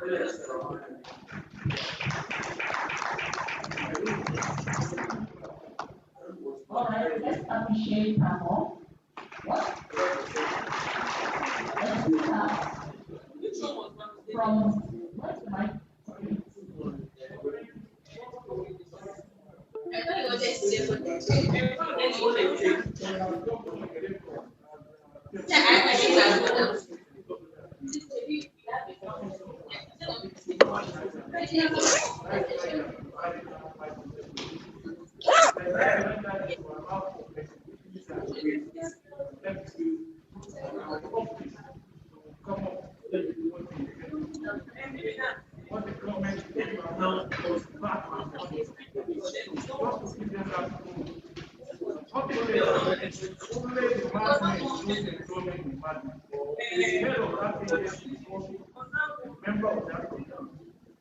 All right, let's appreciate Pamo. What? Let's start from what's the mic?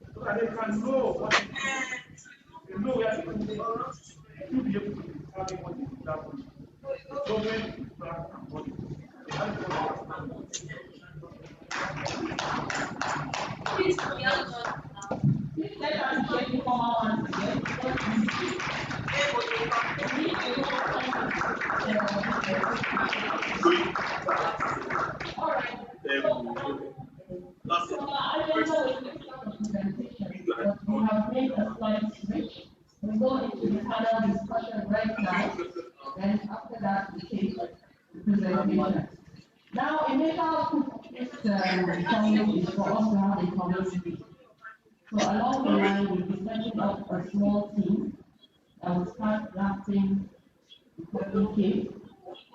So that they can know what it is. They know where to go. To be able to determine what is happening. The government is back and what it is. That's Please let us check the former ones again. All right. So I don't know if it's a presentation, but we have made a slight switch. We go into the panel discussion right now, and after that we take the presentation. Now, a major this summit is for us to have a community. So along the line, we'll be setting up a small team that will start drafting the communique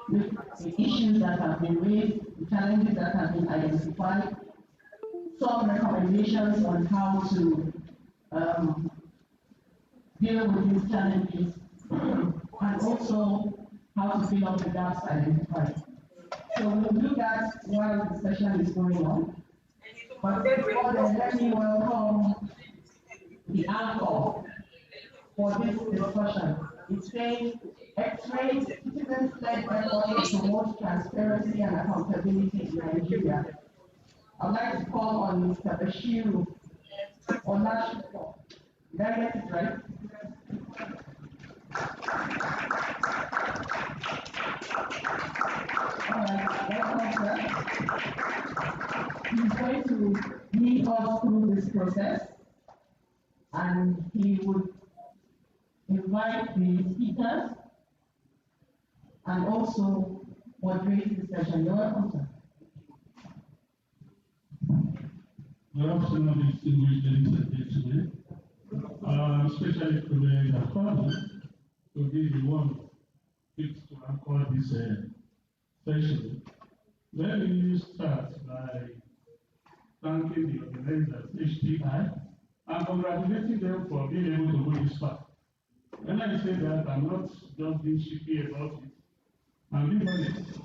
with the issues that have been raised, the challenges that have been identified, some recommendations on how to deal with these challenges, and also how to fill up the gaps identified. So we'll do that while the session is going on. But before then, let me welcome the anchor for this discussion. It's saying X-ray citizens-led efforts to promote transparency and accountability in Nigeria. I'd like to call on Mr. Bashiru Olashuko. Did I get it right? All right, welcome, sir. He's going to lead us through this process, and he would invite the speakers and also moderate the session. You're welcome, sir. Good afternoon, distinguished ladies and gentlemen, especially to the authority to be the one fixed to anchor this session. Let me start by thanking the organizers, HDI, and congratulating them for being able to go this far. When I say that, I'm not just being cheeky about it. I'm being honest.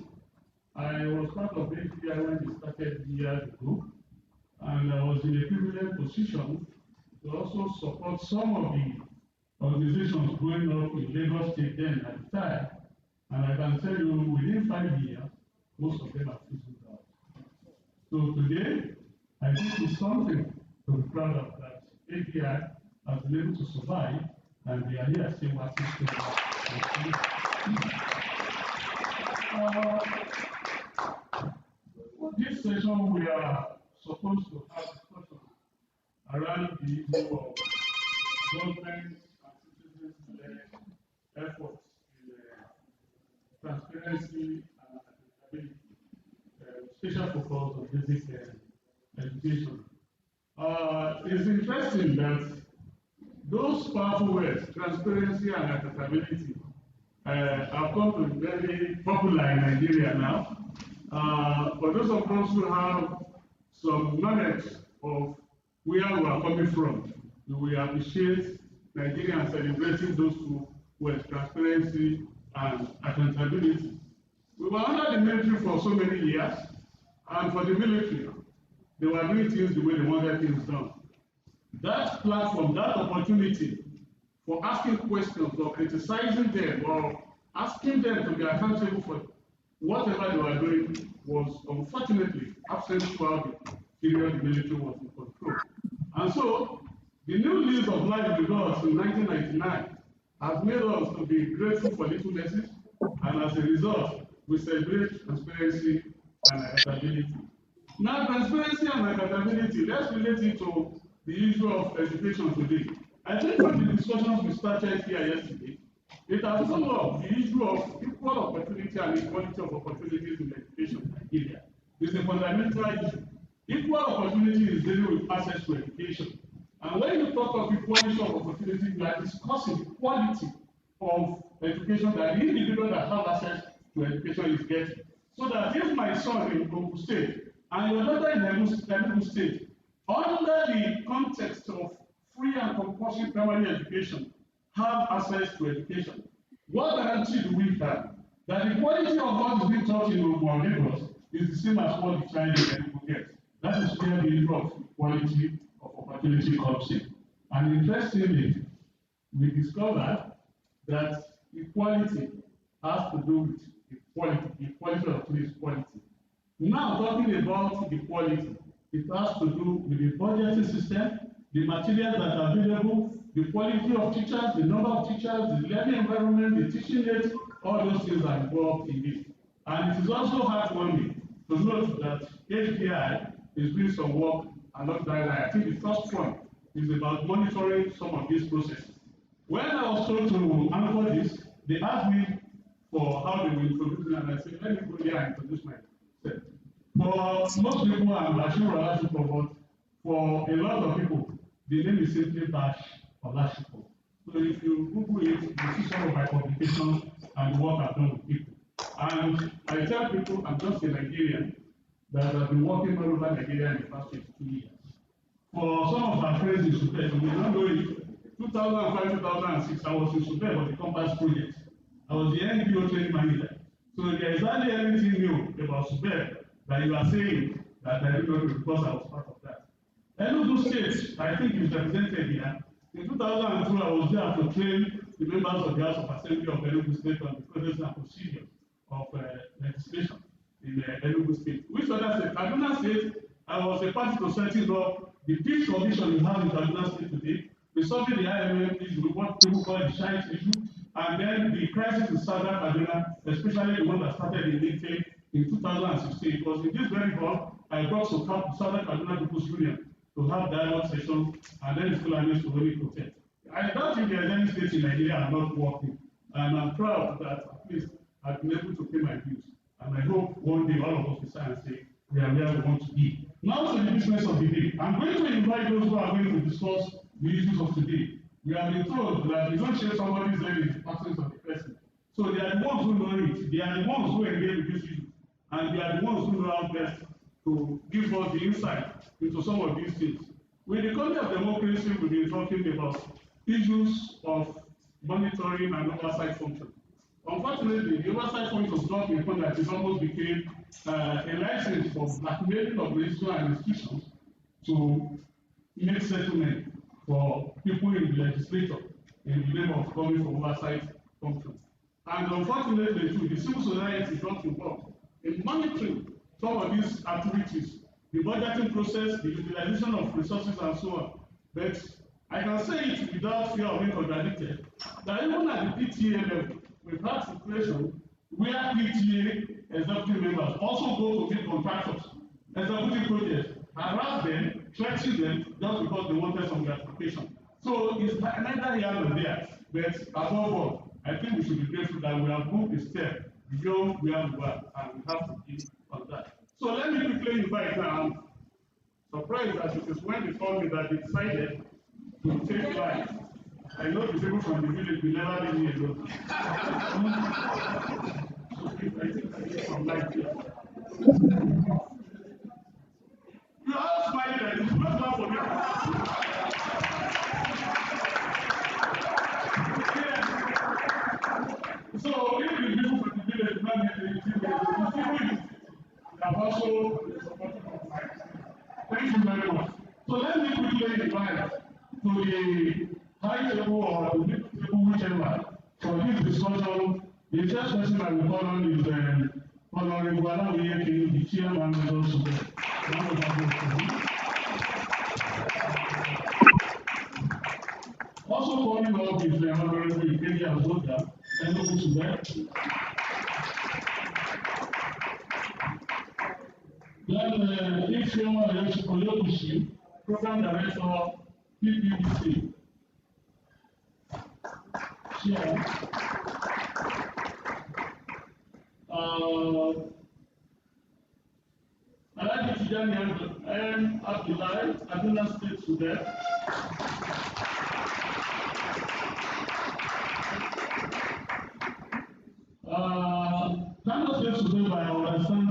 I was part of HDI when they started years ago, and I was in a privileged position to also support some of the organizations growing up in Lagos State then at the time. And I can tell you, within 5 years, most of them have fizzled out. So today, I think it's something to be proud of that API has been able to survive, and they are here still watching. This session, we are supposed to have discussion around the issue of government and citizens' efforts in transparency and accountability, special focus on basic education. It's interesting that those powerful words, transparency and accountability, have come to be very popular in Nigeria now. For those of us who have some knowledge of where we are coming from, we appreciate Nigeria celebrating those two words, transparency and accountability. We were under the military for so many years, and for the military, they were doing things the way they wanted things done. That platform, that opportunity for asking questions or criticizing them or asking them to be accountable for whatever they were doing was unfortunately absent throughout the period the military was in control. And so, the new lease of life with us in 1999 has made us to be grateful for little message, and as a result, we celebrate transparency and accountability. Now, transparency and accountability, let's relate it to the issue of education today. I think from the discussions we started here yesterday, it has come up the issue of equal opportunity and equality of opportunities in education in Nigeria. It's a fundamental issue. Equal opportunity is dealing with access to education. And when you talk of equality of opportunity, you are discussing the quality of education that the individual that have access to education is getting. So that if my son in Ogun State and your daughter in Enugu State, under the context of free and compulsory primary education, have access to education, what guarantee do we have that the quality of what is being taught in Ogun or Lagos is the same as what the child in Enugu gets? That is where the issue of equality of opportunity comes in. And interestingly, we discovered that equality has to do with equality. Equality of opportunity is quality. Now, talking about equality, it has to do with the budgeting system, the materials that are available, the quality of teachers, the number of teachers, the learning environment, the teaching aids, all those things are involved in it. And it is also heartwarming to note that HDI is doing some work along that line. I think the first one is about monitoring some of these processes. When I was told to answer this, they asked me for how they will introduce me, and I said, let me go here and introduce myself. For most people, I'm Bashir Olashupo, but for a lot of people, the name is simply Bash Olashupo. So if you Google it, you see some of my publications and the work I've done with people. And I tell people I'm just a Nigerian that has been working all over Nigeria in the past 22 years. For some of our friends in Super, you may not know it, 2005, 2006, I was in Super for the Compass project. I was the NPO training manager. So there is hardly anything new about Super that you are saying that I did not know because I was part of that. Enugu State, I think, is represented here. In 2002, I was there to train the members of the House of Assembly of Enugu State on the process and procedure of legislation in Enugu State. Which other state? Kaduna State, I was a party to setting up the peace condition you have in Kaduna State today, resolving the IMF issue, what people call the Shite issue, and then the crisis in Southern Kaduna, especially the one that started in Nite in 2016. It was in this very hall I brought to Southern Kaduna People's Union to have dialogue sessions, and then the Fulanis to only protest. I don't think there is any state in Nigeria are not working, and I'm proud that at least I've been able to pay my dues. And I hope one day all of us will sign and say we are where we want to be. Now to the business of the day. I'm going to invite those who are going to discuss the issues of today. We have been told that you don't share somebody's name in the absence of the person. So they are the ones who know it. They are the ones who engage with this issue. And they are the ones who know how best to give us the insight into some of these things. With the concept of democracy, we've been talking about issues of monitoring and oversight function. Unfortunately, the oversight function got to the point that it almost became a license for blackmailing organizations and institutions to make settlement for people in the legislature in the name of calling for oversight function. And unfortunately, too, the civil society got involved in monitoring some of these activities, the budgeting process, the utilization of resources, and so on. But I can say it without fear of being contradicted, that even at the PTA level, we've had situations where PTA executive members also go to meet contractors, executive projects, harass them, threaten them just because they wanted some gratification. So it's neither here nor there, but above all, I think we should be grateful that we have moved a step beyond where we were, and we have to keep on that. So let me quickly invite now. Surprised as it is when they told me that they decided to take life. I know the people from the village will never leave me alone. So if I take some life here. You are all smiling at this, not laugh for me. Yes. So if the people from the village do not get anything, they have also supported my life. Thank you very much. So let me quickly invite to the high table or the middle table, whichever, for this discussion. The first person I will call on is Honorable Alawiye, the chairman of the as well. And go to that. Then Ifeoma Oyokushi, Program Director, PPBC. Chair. HDINIGERIA Abdullahi, Kaduna State today. Kaduna State today, I understand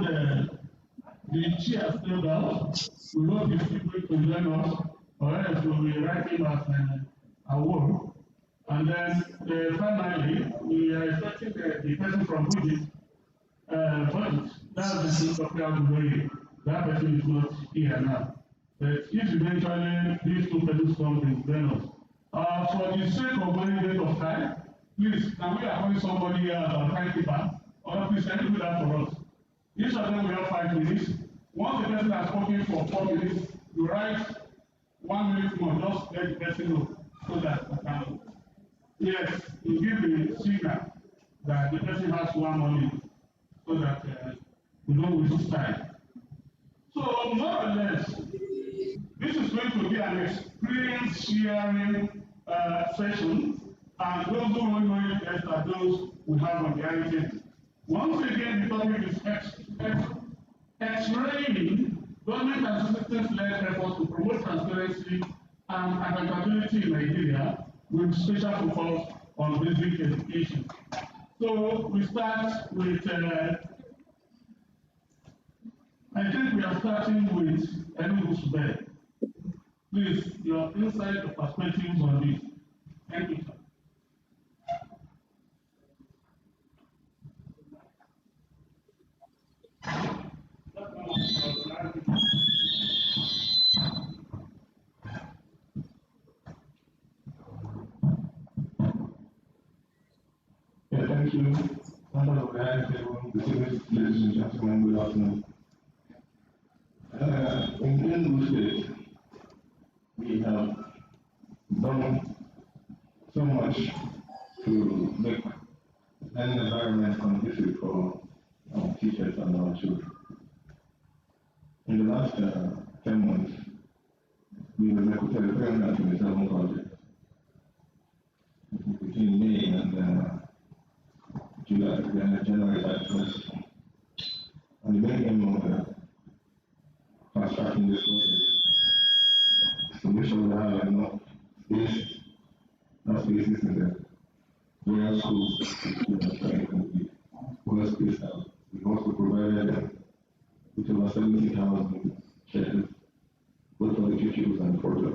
the chair still out. We hope these people to join us, or else we'll be writing as an award. And then finally, we are expecting the person from Budget. But that's the truth of that person is not here now. But if eventually these two persons come to join us, for the sake of one rate of time, please, can we appoint somebody here as our timekeeper? Or please, can you do that for us? Each of them will have 5 minutes. Once the person has spoken for 4 minutes, you write 1 minute more, just let the person know so that we can, yes, you give the signal that the person has 1 more minute so that we don't waste time. So, more or less, this is going to be an experience sharing session, and those who don't know it best are those we have on the agenda. Once again, the topic is X-raying government and citizens-led efforts to promote transparency and accountability in Nigeria, with special focus on basic education. So we start with, I think we are starting with Enugu. Please, your insight or perspectives on this. Thank you, sir. Thank you. Honorable distinguished ladies and gentlemen, good afternoon. In Enugu State, we have done so much to make an environment conducive for our teachers and our children. In the last 10 months, we executed 327 projects between May and July, January 31st. And the main aim of fast-tracking this process is to make sure we have enough spaces in the various schools to be well spaced out. We also provided with over 70,000 chairs, both for the pupils and for the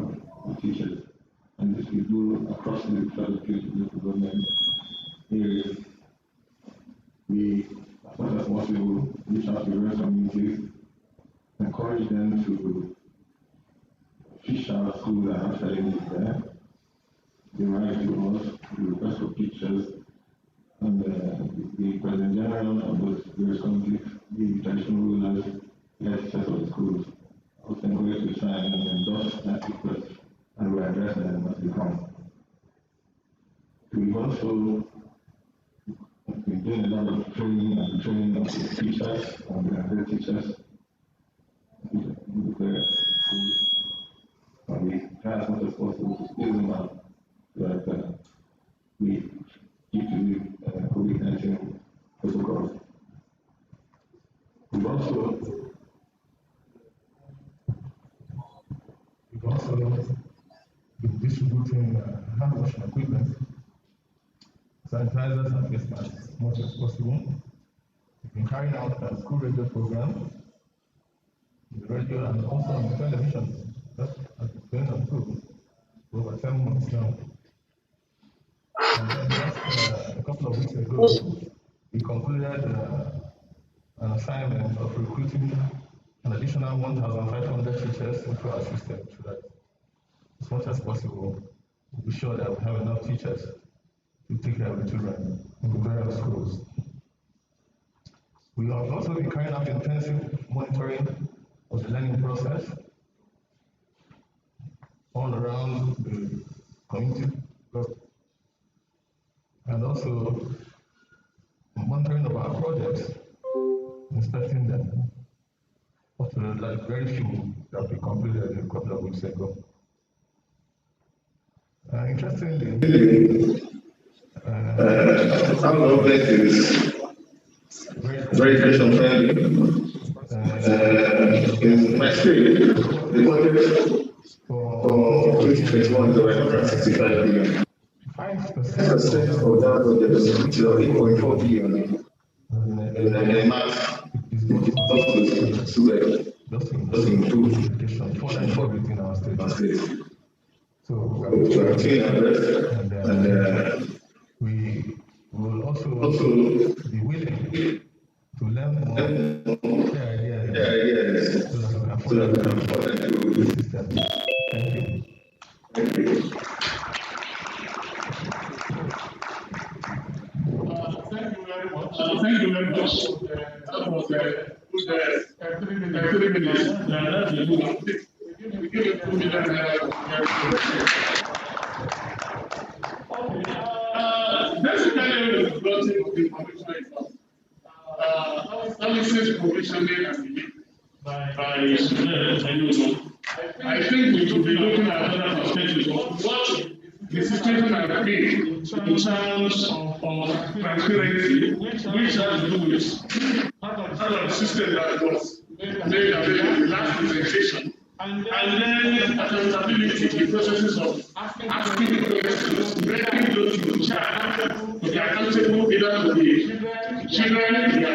teachers. And this we do across the local government areas. We, as much as possible, reach out to various communities, encourage them to fish out schools that have challenges there. They write to us, we request for pictures, and the President General of those various communities, the traditional rulers, the head of the schools, also encourage to sign and endorse that request, and we address them as they come. We've also been doing a lot of training of the teachers and the head teachers in the various schools. And we try as much as possible to scale them up so that we keep to the COVID-19 protocols. We've also been distributing hand washing equipment, sanitizers and face masks as much as possible. We've been carrying out a school radio program, the radio and also on the television. That has been going on too for over 10 months now. And then just a couple of weeks ago, we concluded an assignment of recruiting an additional 1,500 teachers into our system so that as much as possible, we'll be sure that we have enough teachers to take care of the children in the various schools. We have also been carrying out intensive monitoring of the learning process all around the community. And a couple of weeks ago. Interestingly, our government is very patient friendly. In my experience, the budget for 2021 is around 65 billion. 5% of that budget is 8.4 billion. And the math is just to improve education, further improve in our state. So we are taking our best, and we will also be willing to learn more, share ideas, so that we can further improve the system. Thank you. Thank you very much. Thank you very much. That was a good 3 minutes. That's a good one. We give it 2 minutes. Basically, we're discussing the information exam. Services provisioning and by students. I think we should be looking at other perspectives of what the situation has been in terms of transparency, which has to do with part of the system that was made available in the last presentation, and then accountability, the processes of asking questions, breaking those to charge, to be accountable either to the children, the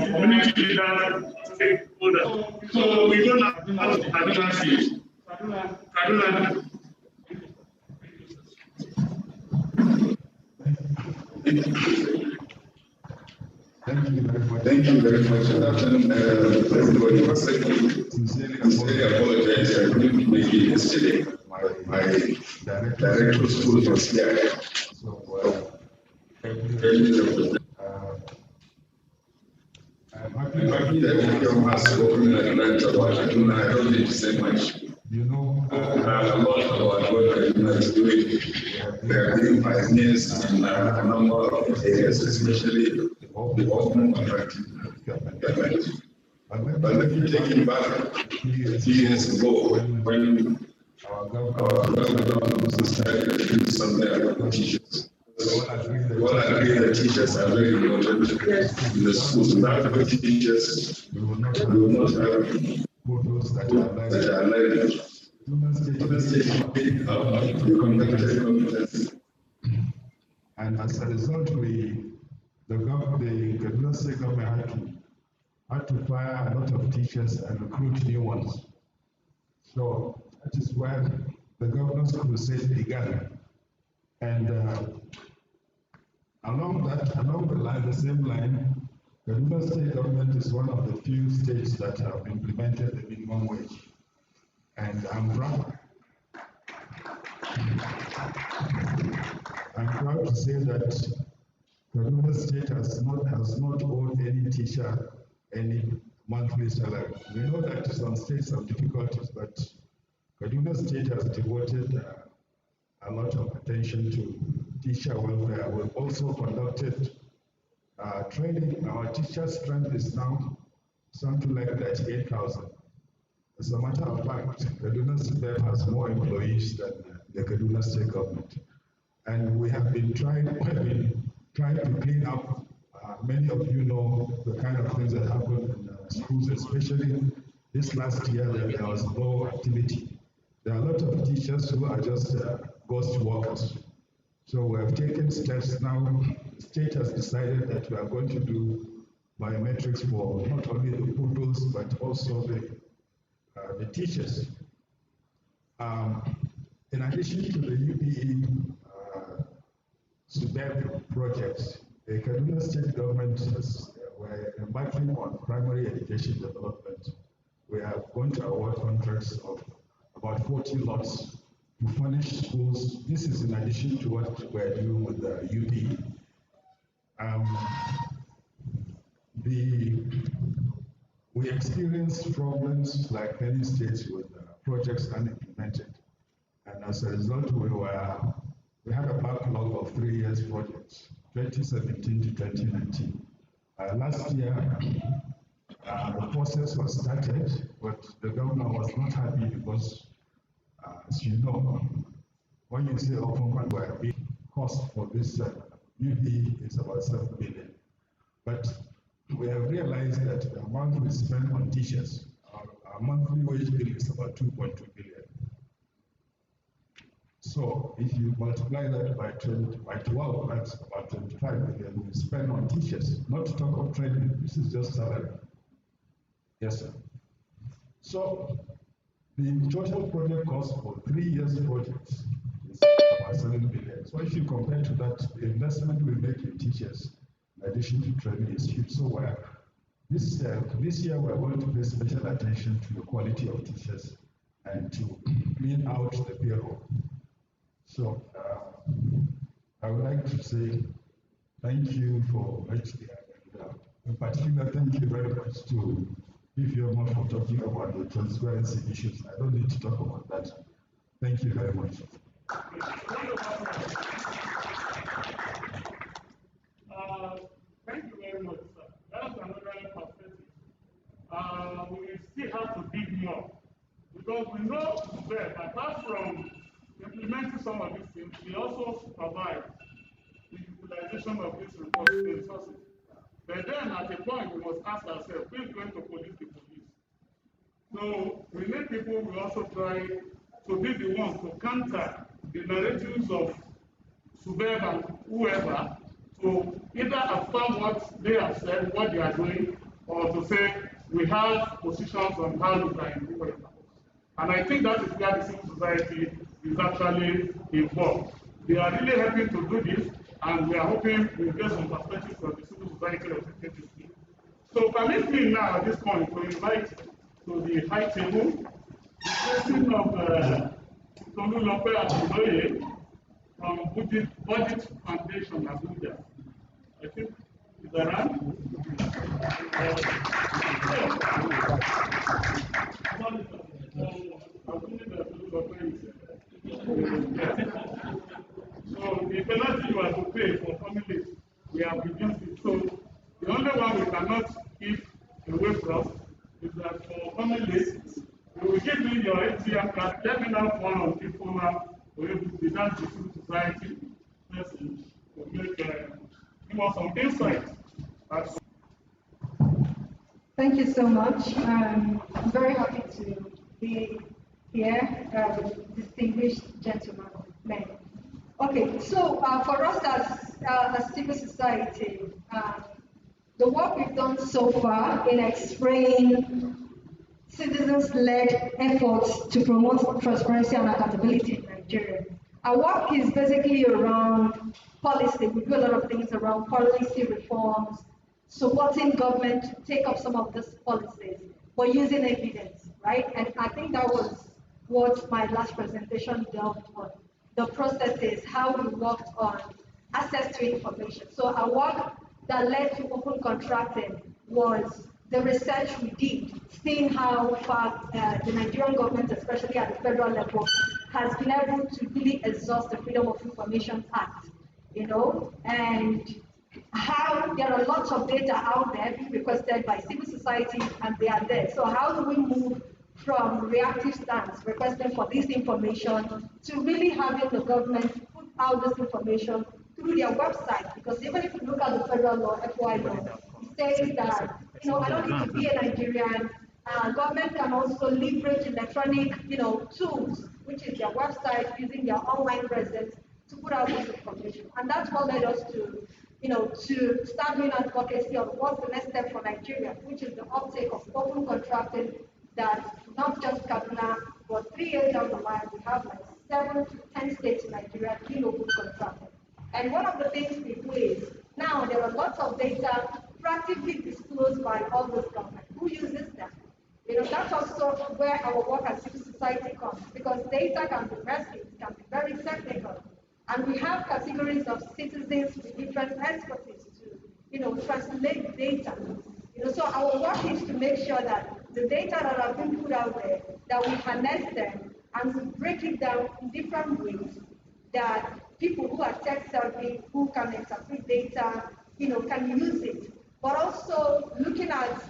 community leaders, stakeholders. So we don't have Kaduna State. Kaduna. Thank you very much. Good afternoon, everybody. First, I sincerely apologize. I couldn't make it yesterday. My director of school was here. So, I'm happy that everyone has spoken and learned about Kaduna. I don't need to say much. You know, a lot about what Kaduna is doing. They are being pioneers in a number of areas, especially the open contracting government. But let me take you back a few years ago when our government also started to do something about teachers. We all agree that teachers are very important in the schools. Without good teachers, we will not have photos that are learning. And as a result, the Kaduna State government had to fire a lot of teachers and recruit new ones. So that is where the governor's crusade began. And along the same line, the Kaduna State government is one of the few states that have implemented the minimum wage. And I'm proud to say that Kaduna State has not owed any teacher any monthly salary. We know that some states have difficulties, but Kaduna State has devoted a lot of attention to teacher welfare. We've also conducted training. Our teacher strength is now something like 38,000. As a matter of fact, Kaduna State has more employees than the Kaduna State government. And we have been trying to clean up. Many of you know the kind of things that happened in schools, especially this last year that there was low activity. There are a lot of teachers who are just ghost workers. So we have taken steps now. The state has decided that we are going to do biometrics for not only the pupils, but also the teachers. In addition to the UPE SUBEB projects, the Kaduna State government were embarking on primary education development. We are going to award contracts of about 40 lots to furnish schools. This is in addition to what we're doing with the UPE. We experienced problems like many states with projects unimplemented. And as a result, we had a backlog of 3 years projects, 2017 to 2019. Last year, The process was started, but the governor was not happy because, as you know, when you say open contract, the cost for this UV is about 7 billion. But we have realized that the amount we spend on teachers, our monthly wage bill is about 2.2 billion. So if you multiply that by 12, that's about 25 billion we spend on teachers, not to talk of training. This is just salary. Yes, sir. So the total project cost for 3 years project is about 7 billion. So if you compare to that, the investment we make in teachers, in addition to training, is huge. So this year we're going to pay special attention to the quality of teachers and to clean out the payroll. So I would like to say thank you for HDI, and in particular, thank you very much to Ifeoma for talking about the transparency issues. I don't need to talk about that. Thank you very much. Thank you very much, sir. That's another perspective. We still have to dig more because we know that apart from implementing some of these things, we also supervise the utilization of these resources. But then at a point, we must ask ourselves, who is going to police the police? So we need people who also try to be the ones to counter the narratives of Subeb and whoever to either affirm what they have said, what they are doing, or to say we have positions on how we can improve it. And I think that is where the civil society is actually involved. They are really helping to do this, and we are hoping we get some perspective from the civil society representatives. So permit me now at this point to invite to the high table the person of Tolu Lope Adedoye from Budget Foundation, Abuja. I think is around. So the penalty you have to pay for families, we have reduced it. So the only one we cannot keep away from is that for families, we will give you your ATM card. Let me know one of the former without the civil society person to make give us some insight. Thank you so much. I'm very happy to be here with distinguished gentlemen. Okay, so for us as civil society, the work we've done so far in explaining citizens-led efforts to promote transparency and accountability in Nigeria. Our work is basically around policy. We do a lot of things around policy reforms, supporting government to take up some of these policies, but using evidence, right? And I think that was what my last presentation dealt on. The processes, how we worked on access to information. So our work that led to open contracting was the research we did, seeing how far the Nigerian government, especially at the federal level, has been able to really exhaust the Freedom of Information Act, and how there are lots of data out there being requested by civil society, and they are there. So how do we move from reactive stance, requesting for this information, to really having the government put out this information through their website? Because even if you look at the federal law, FY law, it says that, I don't need to be a Nigerian. Government can also leverage electronic, tools, which is their website, using their online presence to put out this information. And that's what led us to, to start doing advocacy on what's the next step for Nigeria, which is the uptake of open contracting, that not just Kaduna, but 3 years down the line, we have like 7 to 10 states in Nigeria doing open contracting. And one of the things we do is, now there are lots of data practically disclosed by all those governments. Who uses them? That's also where our work as civil society comes, because data can be messy, it can be very technical. And we have categories of citizens with different expertise to, translate data. So our work is to make sure that the data that have been put out there, that we harness them and we break it down in different ways, that people who are tech savvy, who can interpret data, can use it. But also looking at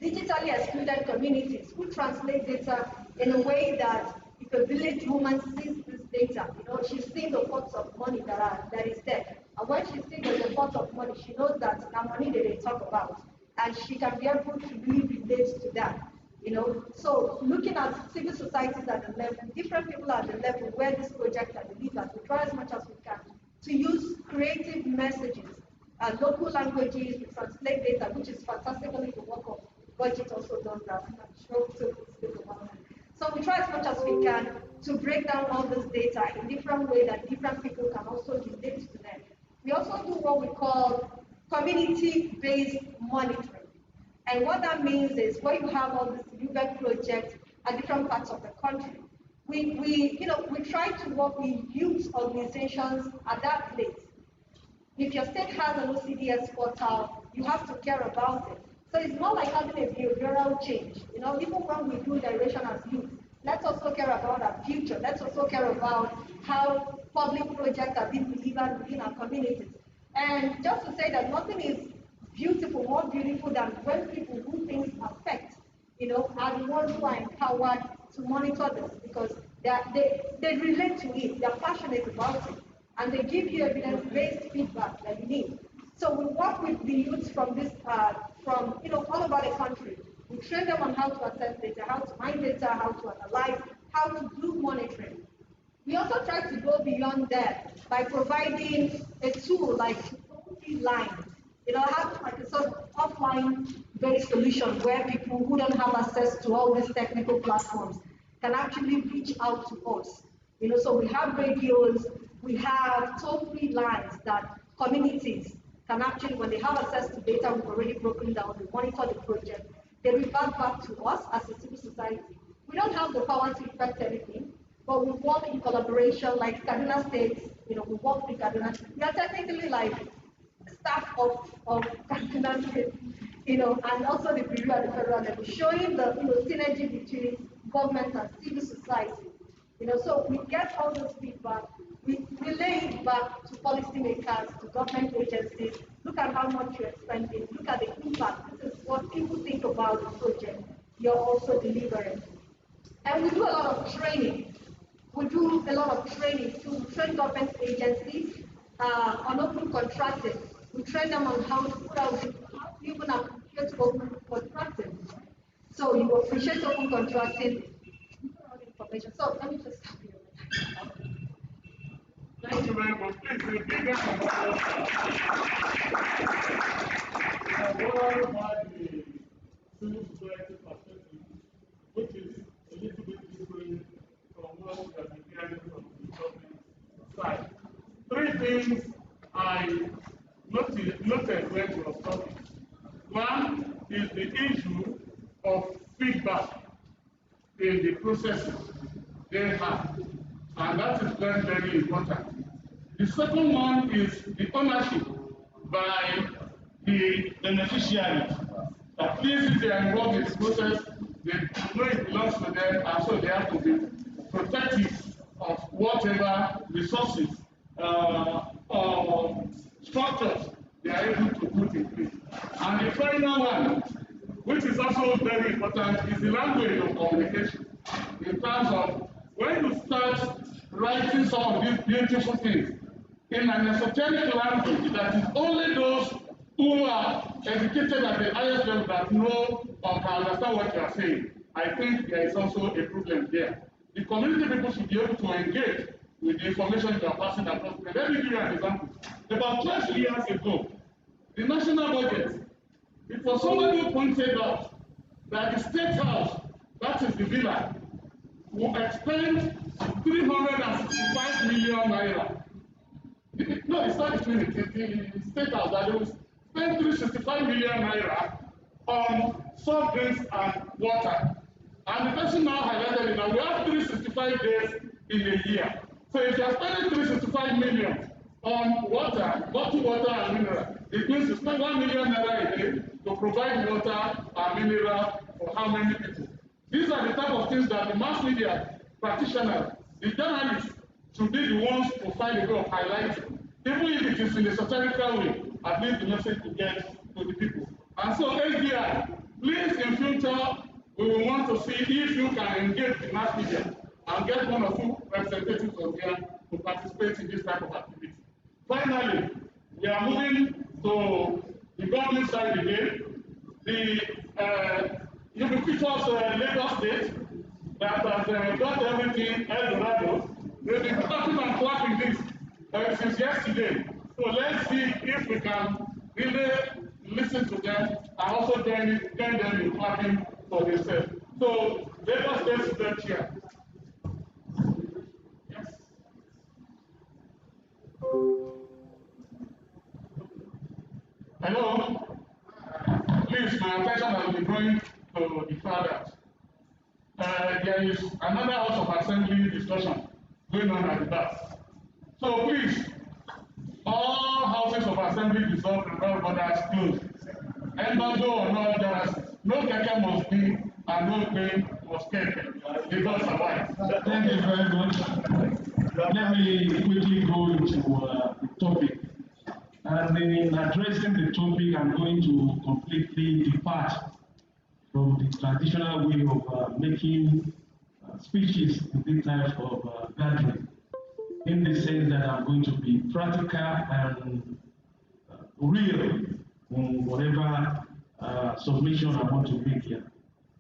digitally excluded communities who translate data in a way that if a village woman sees this data, she's seeing the pots of money that is there. And when she sees the pot of money, she knows that the money that they talk about, and she can be able to really relate to that. So looking at civil societies at the level, different people at the level where this project are delivered, we try as much as we can to use creative messages, local languages, we translate data, which is fantastically the work of budget also does that. I'm sure to speak about it. So we try as much as we can to break down all this data in different ways that different people can also relate to them. We also do what we call community-based monitoring. And what that means is when you have all these UBEC projects at different parts of the country, we try to work with youth organizations at that place. If your state has an OCDS portal, you have to care about it. So it's not like having a behavioral change. Even when we do direction as youth, let's also care about our future. Let's also care about how public projects are being delivered within our communities. And just to say that nothing is more beautiful than when people who things affect, are the ones who are empowered to monitor this because they relate to it, they're passionate about it, and they give you evidence-based feedback that you need. So we work with the youth from all over the country. We train them on how to assess data, how to mine data, how to analyze, how to do monitoring. We also try to go beyond that by providing a tool like lines. Have like a sort of offline-based solution where people who don't have access to all these technical platforms can actually reach out to us. So we have radios, we have toll-free lines that communities can actually, when they have access to data, we've already broken down, they monitor the project, they revert back to us as a civil society. We don't have the power to effect anything, but we work in collaboration, like Kaduna State, we work with Kaduna. We are technically like staff of Kaduna State, and also the Bureau at the federal level, showing the synergy between government and civil society. So we get all those feedback, we relay it back to policymakers, to government agencies, look at how much you're spending, look at the impact. This is what people think about the project you're also delivering. And we do a lot of training. We do a lot of training to train government agencies on open contracting. We train them on how to put out, how to even appreciate open contracting. So you appreciate open contracting, you put out information. So let me just stop here. Thank you very much. Please repeat that. What about the civil society perspective, which is a little bit different from what we have been hearing from the government side? Three things I noted when we were talking. One is the issue of feedback in the processes they have, and that is very, very important. The second one is the ownership by the beneficiaries. At least if they are involved in the process, they know it belongs to them, and so they have to be protective of whatever resources or structures they are able to put in place. And the final one, which is also very important, is the language of communication. In terms of when you start writing some of these beautiful things in an esoteric language that is only those who are educated at the highest level that know or can understand what you are saying, I think there is also a problem there. The community people should be able to engage with the information you are passing across. Let me give you an example. About 12 years ago, the national budget, it was somebody who pointed out that the state house, that is the villa, will expend 365 million naira. No, it's not the clinic, it's the state house that will spend 365 million naira on soft drinks and water. And the person now highlighted that we have 365 days in a year. So if you are spending 365 million on water, bottled water and mineral, it means you spend 1 million naira a day to provide water and mineral for how many people? These are the type of things that the mass media practitioners, the journalists, should be the ones to find a way of highlighting. Even if it is in a satirical way, at least the message to get to the people. And so HDI Please, in future, we will want to see if you can engage the mass media and get one or two representatives of here to participate in this type of activity. Finally, we are moving to the government side again. The ubiquitous Lagos State that has got everything Eldorado, they've been clapping and clapping this since yesterday. So let's see if we can really listen to them and also join them in clapping for themselves. So Lagos State student chair. Yes. Hello. Please, my attention has been going to the fathers. There is another House of Assembly discussion going on at the back. So please, all houses of assembly dissolved and all borders closed. Embargo on all justice. No keke must be and no pay must keke. Because of why? Thank you very much. Let me quickly go into the topic. And in addressing the topic, I'm going to completely depart from the traditional way of making speeches in this type of gathering, in the sense that I'm going to be practical and real in whatever submission I want to make here.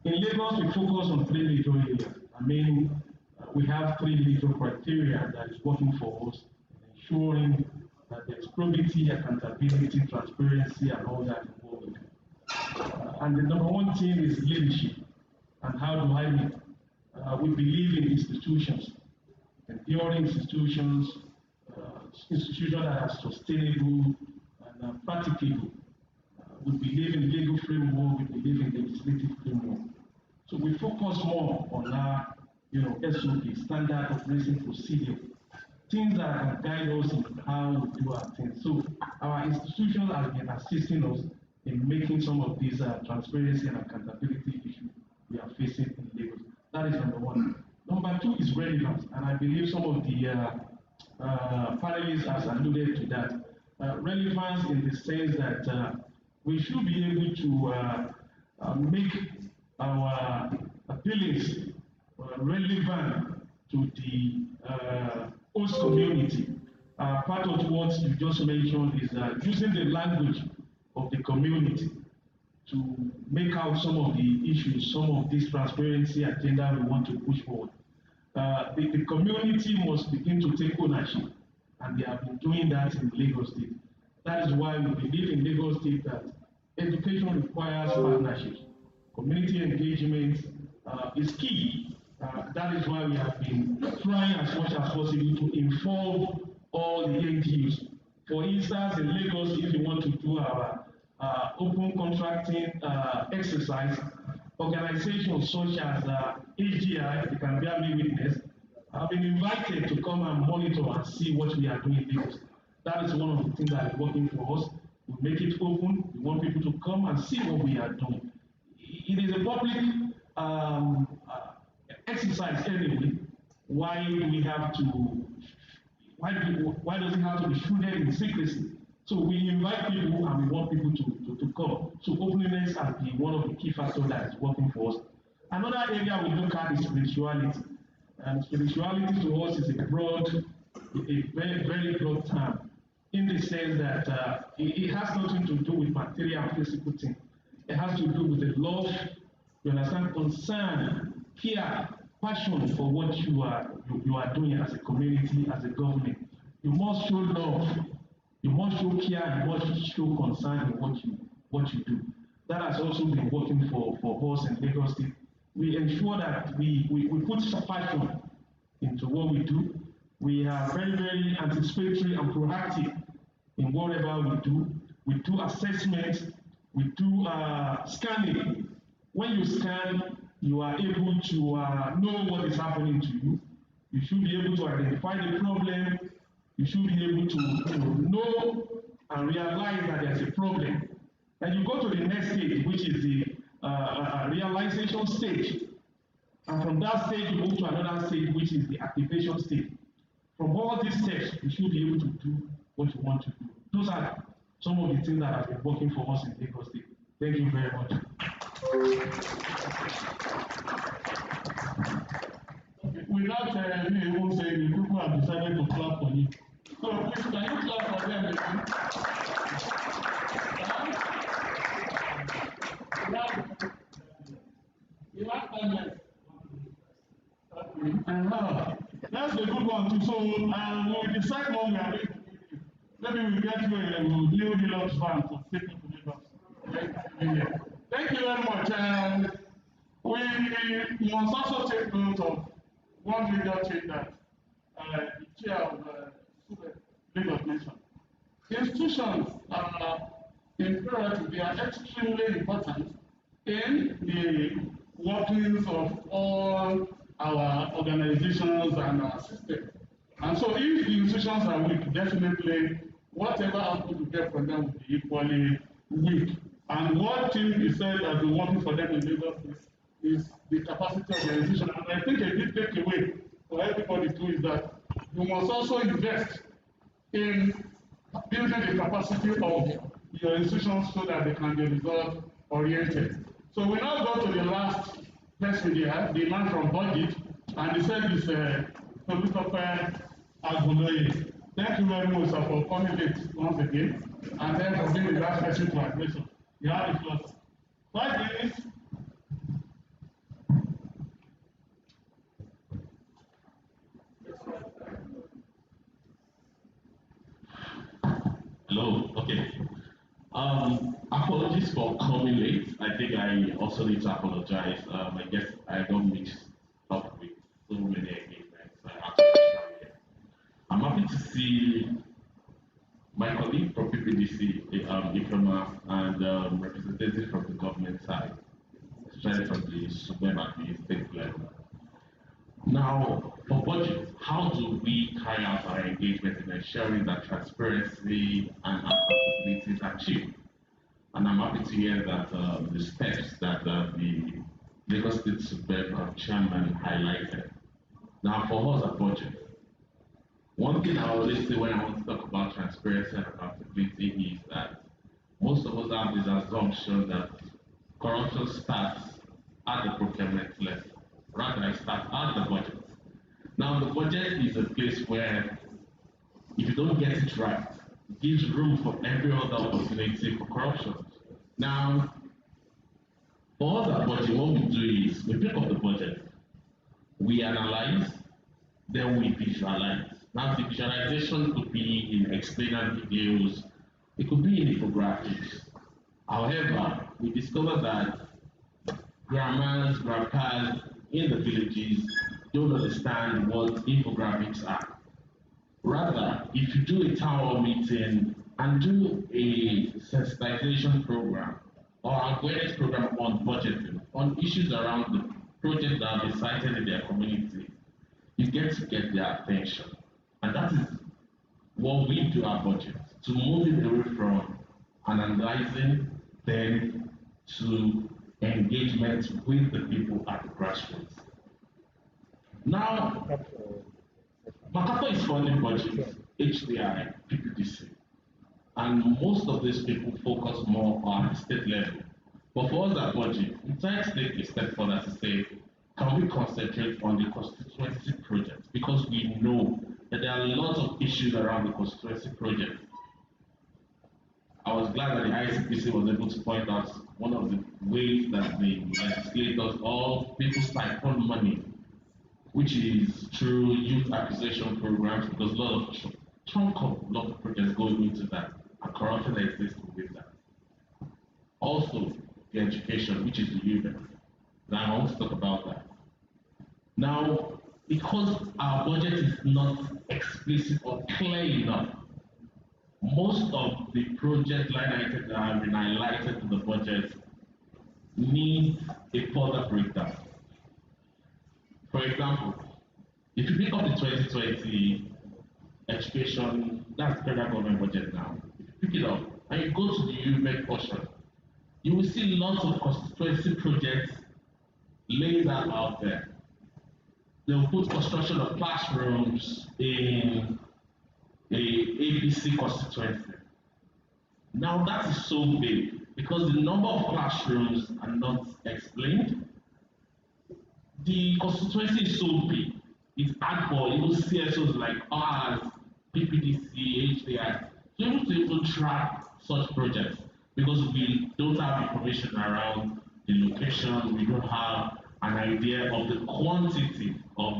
In Lagos, we focus on three major areas. We have three major criteria that is working for us, ensuring that there's probity, accountability, transparency, and all that involved. And the number one thing is leadership. And how do I mean? We believe in institutions, enduring institutions, institutions that are sustainable and practicable. We believe in legal framework, we believe in legislative framework. So we focus more on our, SOP, standard operating procedure, things that can guide us in how we do our things. So our institutions have been assisting us in making some of these transparency and accountability issues we are facing in Lagos. That is number one. Number two is relevance, and I believe some of the panelists has alluded to that. Relevance in the sense that we should be able to make our abilities relevant to the host community. Part of what you just mentioned is using the language of the community to make out some of the issues, some of this transparency agenda we want to push forward. The community must begin to take ownership, and they have been doing that in Lagos State. That is why we believe in Lagos State that education requires partnerships. Community engagement is key. That is why we have been trying as much as possible to involve all the NGOs. For instance, in Lagos, if you want to do our open contracting exercise, organizations such as HDI, they can bear me witness, have been invited to come and monitor and see what we are doing in Lagos. That is one of the things that is working for us. We make it open. We want people to come and see what we are doing. It is a public exercise anyway. Why do we have to? Why does it have to be shrouded in secrecy? So we invite people and we want people to come. So openness has been one of the key factors that is working for us. Another area we look at is spirituality. And spirituality to us is a very, very broad term, in the sense that it has nothing to do with material and physical things. It has to do with the love, you understand, concern, care, passion for what you are doing as a community, as a government. You must show love, you must show care, you must show concern in what you do. That has also been working for us in Lagos State. We ensure that we put passion into what we do. We are very, very anticipatory and proactive in whatever we do. We do assessments, we do scanning. When you scan, you are able to know what is happening to you. You should be able to identify the problem. You should be able to know and realize that there's a problem. And you go to the next stage, which is the realization stage. And from that stage, you move to another stage, which is the activation stage. From all these steps, you should be able to do what you want to do. Those are some of the things that have been working for us in Lagos State. Thank you very much. Without me even saying, the people have decided to clap for you. So please, can you clap for them again? You have 10 minutes. That's a good one too. So we'll decide when we are ready to give you. Maybe we'll get you a new deluxe van to take you to Lagos. Thank you very much. We must also take note of one major change that the chair of Lagos mentioned. Institutions are imperative, they are extremely important in the workings of all our organizations and our systems. And so if the institutions are weak, definitely whatever output we get from them will be equally weak. And one thing he said has been working for them in Lagos is the capacity of the institution. And I think a big takeaway for everybody too is that you must also invest in building the capacity of your institutions so that they can be result oriented. So we now go to the last person there, the man from budget, and he said this Tolutope Agoloye. Thank you very much, sir, for coming late once again, and then for being the last person to address us. You have the floor. 5 minutes. Hello, okay. Apologies for coming late. I think I also need to apologize. I guess I got mixed up with so many engagements. So I have to come here. I'm happy to see my colleague from PPDC, Ifema, and representatives from the government side, especially from the suburban and the state level. Now, for budget, how do we carry out our engagement in ensuring that transparency and accountability is achieved? And I'm happy to hear that the steps that the Lagos State Suburban Chairman highlighted. Now, for us at budget, one thing I always say when I want to talk about transparency and accountability is that most of us have this assumption that corruption starts at the procurement level. Rather, it starts at the budget. Now, the budget is a place where, if you don't get it right, it gives room for every other opportunity for corruption. Now, for us at budget, what we do is we pick up the budget, we analyze, then we visualize. Now, the visualization could be in explainer videos, it could be in infographics. However, we discovered that grandmas, grandpas in the villages don't understand what infographics are. Rather, if you do a town hall meeting and do a sensitization program or awareness program on budgeting, on issues around the projects that have been cited in their community, you get to get their attention. And that is what we do our budget, to move it away from analyzing then to engagement with the people at the grassroots. Now, Makato is funding budget, HDI, PPDC, and most of these people focus more on the state level. But for us at budget, we try to take a step further to say, can we concentrate on the constituency projects? Because we know that there are lots of issues around the constituency project. I was glad that the ICPC was able to point out one of the ways that the legislators or people siphon money, which is through youth acquisition programs, because a lot of lot of projects go into that, and corruption exists with that. Also, the education, which is the youth. Now, I want to talk about that. Now, because our budget is not explicit or clear enough, most of the project line items that have been highlighted to the budget need a further breakdown. For example, if you pick up the 2020 education, that's federal government budget now. If you pick it up and you go to the UMEC portion, you will see lots of constituency projects laid out there. They will put construction of classrooms in a ABC constituency. Now that is so big. because the number of classrooms are not explained. The constituency is so big, it's hard for even CSOs like ours, PPDC, HDI, to be able to even track such projects because we don't have information around the location, we don't have an idea of the quantity of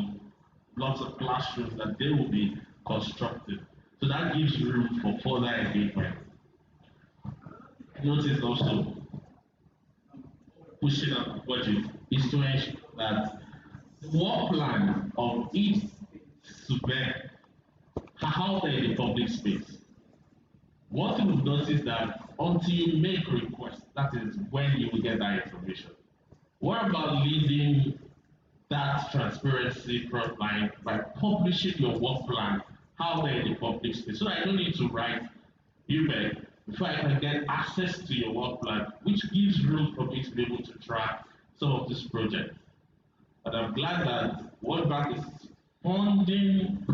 lots of classrooms that they will be constructed. So that gives room for further engagement. Notice also pushing up the budget is to ensure that the work plan of each super are out there in the public space. One thing we've noticed that until you make requests, that is when you will get that information. What about leading that transparency front line by publishing your work plan out there in the public space? So I don't need to write email before I can get access to your work plan, which gives room for me to be able to track some of these projects. And I'm glad that World Bank is funding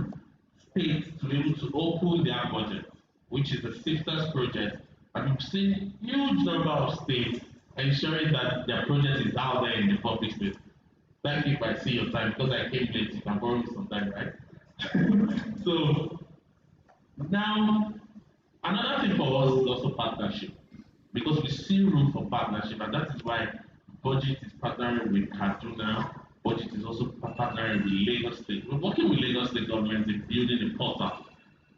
states to be able to open their budget, which is the SIFTAS project. And we've seen huge number of states ensuring that their project is out there in the public space. Thank you if I see your time, because I came late, you can borrow me some time, right? So now, another thing for us is also partnership, because we see room for partnership, and that is why budget is partnering with Kaduna, budget is also partnering with Lagos State. We're working with Lagos State government in building a portal,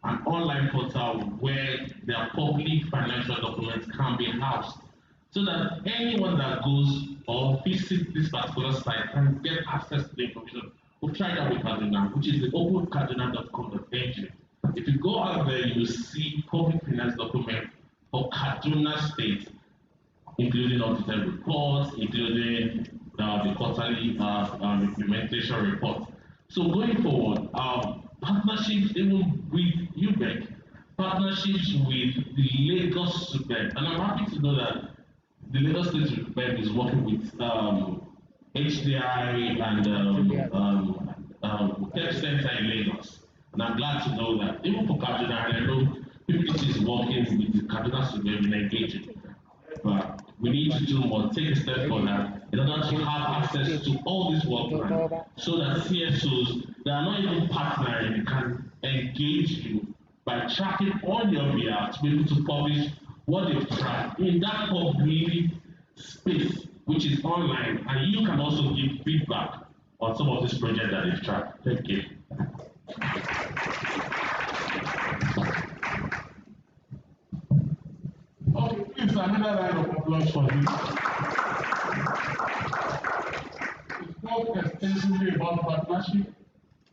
an online portal where their public financial documents can be housed, so that anyone that goes or visits this particular site can get access to the information. We've tried that with Kaduna, which is the openkaduna.com.ng. If you go out there, you will see public finance document for Kaduna State, including audited reports, including the quarterly implementation report. So going forward, partnerships even with UBEC, partnerships with the Lagos Super, and I'm happy to know that the Lagos State Super is working with HDI and Tech Center in Lagos. And I'm glad to know that even for Kaduna, and I know PPT is working with the Kaduna Super in engaging. But we need to do more, take a step further in order to have access to all this work plan so that CSOs that are not even partnering can engage you by tracking on your behalf to be able to publish what they've tracked in that public space, which is online, and you can also give feedback on some of these projects that they've tracked. Thank you. Okay, please, another round of applause for this. We spoke extensively about partnership,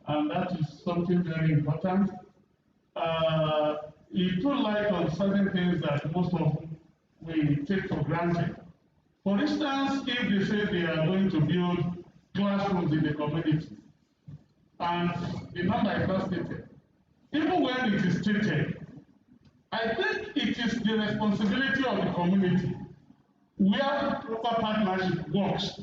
and that is something very important. It threw light on certain things that most of we take for granted. For instance, if they say they are going to build classrooms in the community, and the number is not stated, even when it is stated, I think it is the responsibility of the community, where proper partnership works,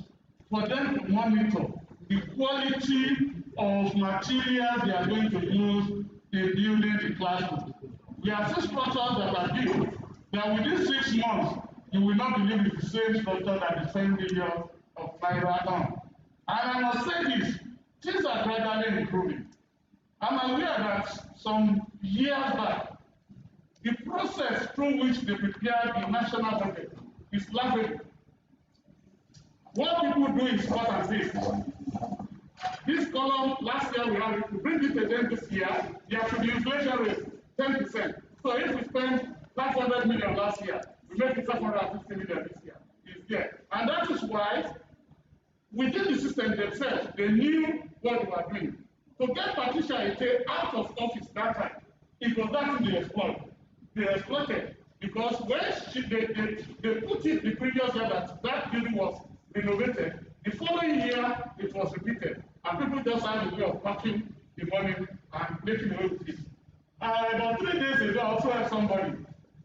for them to monitor the quality of materials they are going to use in building the classroom. We have seen structures that are built that within 6 months, you will not believe it's the same structure that is 10 million of naira on. And I must say this, things are gradually improving. I'm aware that some years back, the process through which they prepare the national budget is laughable. What people do is what and this. This column, last year we have it, to bring it again this year, there should be inflation rate, 10%. So if we spend 500 million last year, we make it 550 million this year. It's there. And that is why, within the system themselves, they knew what they were doing. To get Patricia Ete out of office that time, it was that thing they exploited. They exploited because when they put it the previous year that building was renovated, the following year it was repeated, and people just had a way of packing the money and making away with it. About 3 days ago, I also had somebody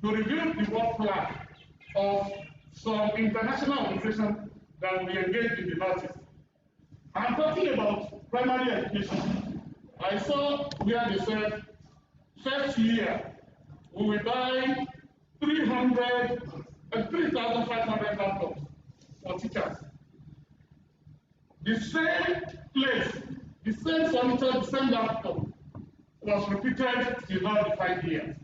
to review the work plan of some international organizations that will be engaged in the Northeast. I'm talking about primary education. I saw where they said, first year, we will buy 300 and 3,500 laptops for teachers. The same place, the same furniture, the same laptop was repeated in all the 5 years.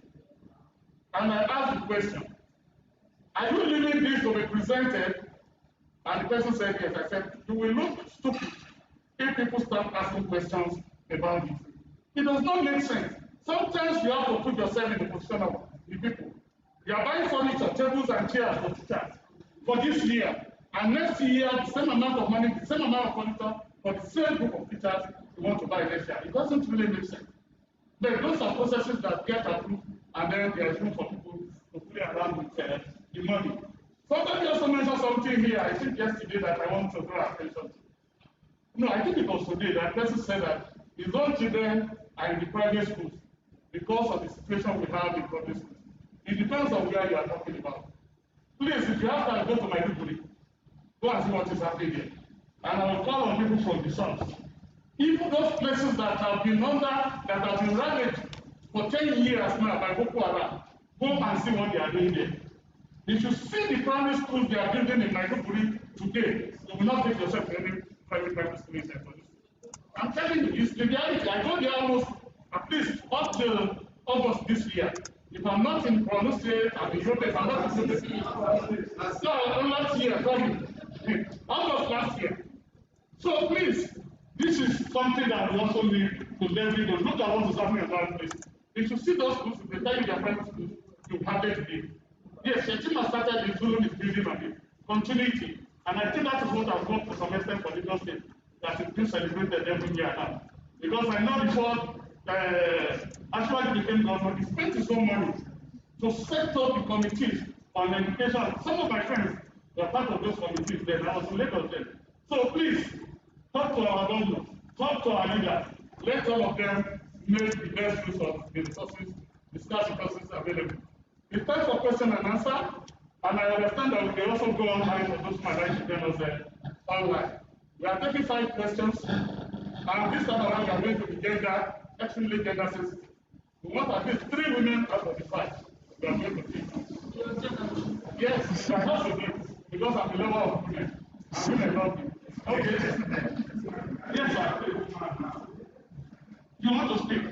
And I asked the question, are you leaving this to be presented? And the person said yes. I said, you will look stupid if people start asking questions about this. It does not make sense. Sometimes you have to put yourself in the position of the people. You are buying furniture, tables and chairs for teachers for this year. And next year, the same amount of money, the same amount of furniture for the same group of teachers you want to buy next year. It doesn't really make sense. But those are processes that get approved, and then there is room for people to play around with the money. Somebody also mentioned something here, I think yesterday, that I want to draw attention to. No, I think it was today that person said that his own children are in the private schools because of the situation we have in public schools. It depends on where you are talking about. Please, if you have time, go to my Maiduguri. Go and see what is happening there. And I will call on people from the south. Even those places that have been ravaged for 10 years now by Boko Haram, go and see what they are doing there. If you see the primary schools they are building in Maiduguri today, you will not take yourself to any private school in Central. I'm telling you, it's the reality. I go there almost at least up till August this year. If I'm not in Borno State, I'm in Yobe, if I'm not in Yobe. So, last year, sorry. August last year. So please, this is something that we also need to let people look at what is happening in that place. If you see those schools, if they tell you their private schools, you have it today. Yes, Shetima started the Zulu is building on it. Continuity. And I think that is what I've worked to some extent for Lagos State, that is being celebrated every year now. Because I know before actually became governor, he spent his own money to set up the committees on education. Some of my friends were part of those committees then. I was in Lagos then. So please, talk to our governors, talk to our leaders. Let all of them make the best use of the resources, the scarce resources available. It's time for question and answer, and I understand that we can also go online for those who are like to join us online. We are taking 5 questions, and this time around we are going to be extremely gender sensitive. We want at least 3 women out of the 5. We are going to take. Yes, I have to do, because I'm the lover of women. I'm women love me. Okay. Yes, sir. You want to speak?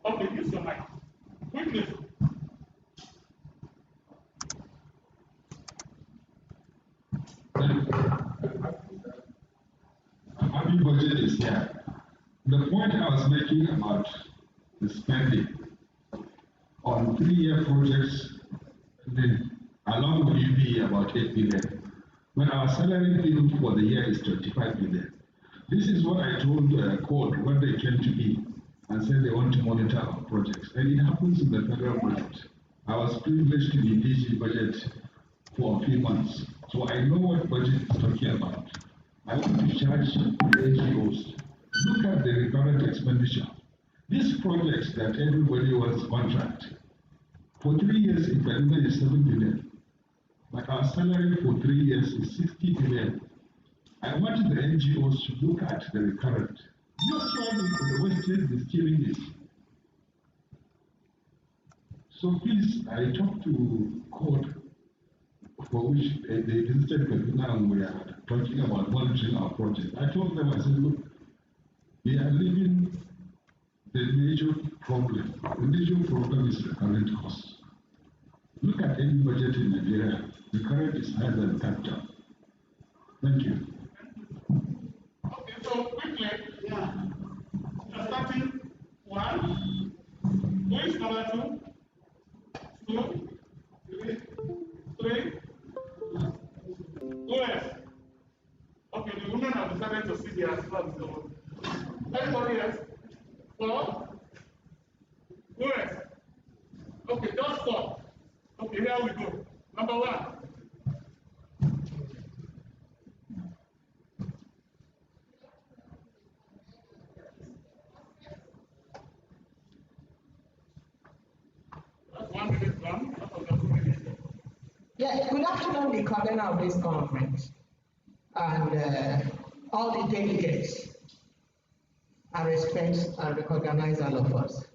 Okay, use your mic. Quickly. Having budget is here. The point I was making about the spending on 3-year projects, then along with UB about 8 billion. When our salary bill for the year is 25 billion. This is what I told Code when they came to me and said they want to monitor our projects. And it happens in the federal budget. I was privileged to be DG budget for a few months. So I know what budget is talking about. I want to charge the NGOs. Look at the recurrent expenditure. These projects that everybody wants contract, for 3 years, if I remember, is 7 billion. But our salary for 3 years is 60 billion. I want the NGOs to look at the recurrent. Not trying the wastage is killing this. So please, I talked to Code, for which they visited Kaduna and we are talking about monitoring our project. I told them, I said, look, we are living the major problem. The major problem is recurrent costs. Look at any budget in Nigeria, the current is higher than capital. Thank you. Okay, so quickly, you're starting 1. Who is number 2? 2, 3. Who else? Okay, the women have decided to see their slots. So anybody else? 4. Who else? Okay, just 4. Okay, here we go. Number 1. That's 1 minute gone. Yes, good afternoon, the convener of this conference, and all the delegates. I respect and recognize all of us.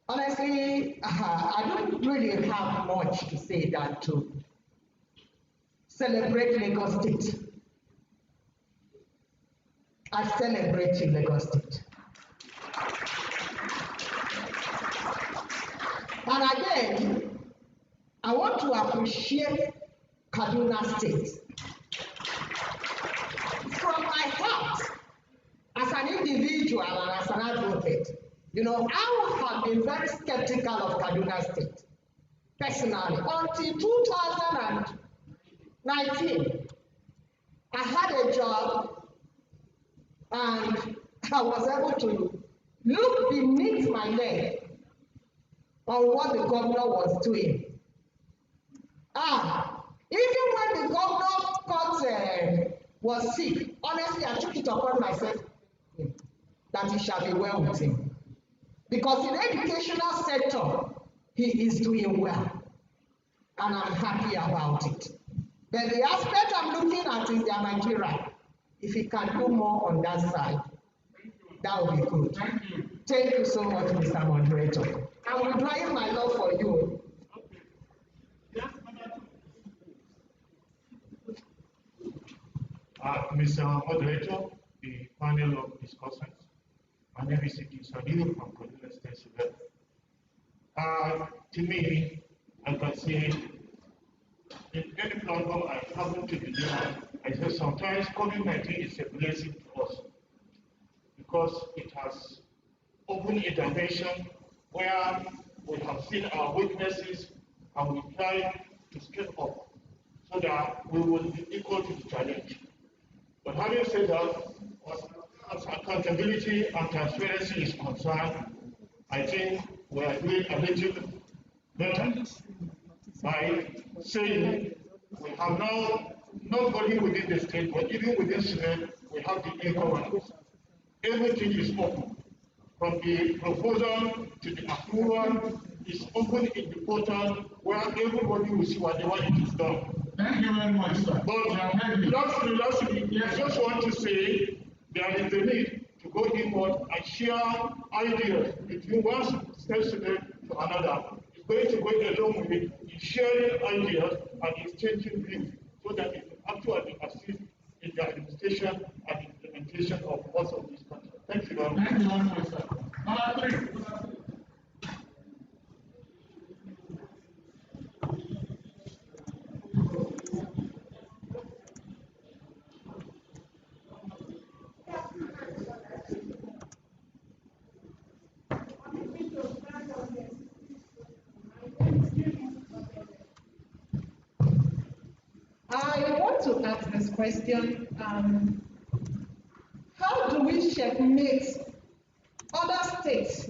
Honestly, I don't really have much to say than to celebrate Lagos State. I celebrate you, Lagos State. And again, I want to appreciate Kaduna State. From my heart, as an individual and as an advocate, you know, I have been very skeptical of Kaduna State, personally, until 2019. I had a job and I was able to look beneath my leg on what the governor was doing. Even when the governor was sick, honestly, I took it upon myself that it shall be well with him. Because in the educational sector, he is doing well. And I'm happy about it. But the aspect I'm looking at is their Nigeria. If he can do more on that side, that would be good. Thank you so much, Mr. Moderator. I'm withdrawing my love for you. Mr. Moderator, the panel of discussants, my name is Sadiq from Kaduna State. To me, I can say, in any platform I happen to be there, I say sometimes COVID-19 is a blessing to us because it has opened a dimension where we have seen our weaknesses and we try to scale up so that we will be equal to the challenge. But having said that, as accountability and transparency is concerned, I think we are doing a little better by saying we have now not only within the state, but even within Senate, we have the e-governance. Everything is open. From the proposal to the approval is open in the portal where everybody will see whatever it is done. Thank you very much, sir. But lastly, I just want to say there is a need to go inward and share ideas between one state to another. It's going to go a long way in sharing ideas and exchanging views so that it will actually assist in the administration and implementation of most of these countries. Thank you very much. Thank you very much, sir. Number 3. I want to ask this question. How do we checkmate other states?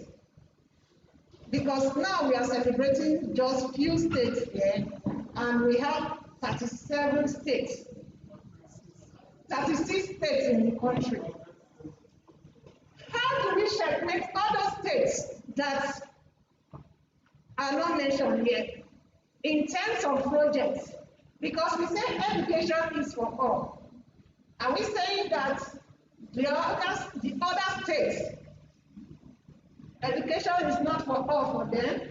Because now we are celebrating just few states here, and we have 37 states, 36 states in the country. How do we checkmate other states that are not mentioned here in terms of projects? Because we say education is for all. Are we saying that the other states, education is not for all for them?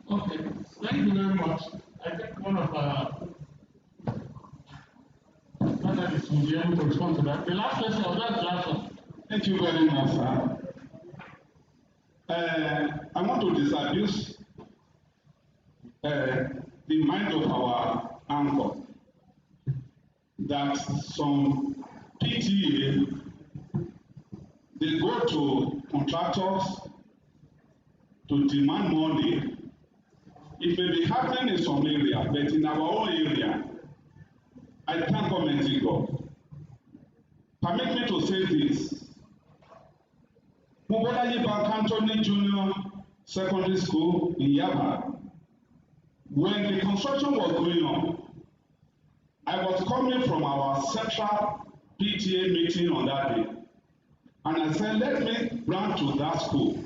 Okay, thank you very much. I think one of our panelists will be able to respond to that. The last question, that's the last one. Thank you very much, sir. I want to disabuse the mind of our anchor that some PTA, they go to contractors to demand money. It may be happening in some area, but in our own area, I can't comment it God. Permit me to say this. Mobolayi Bank Anthony Junior Secondary School in Yaba, when the construction was going on, I was coming from our central PTA meeting on that day, and I said, let me run to that school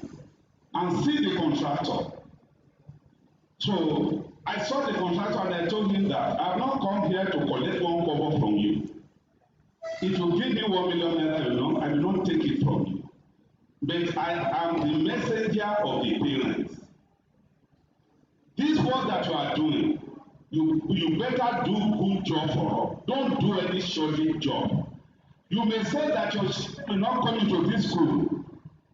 and see the contractor. So I saw the contractor and I told him that I have not come here to collect one cover from you. If you give me 1 million naira, I will not take it from you. But I am the messenger of the parents. work that you are doing, you better do good job for us. Don't do any shoddy job. You may say that you're not coming to this school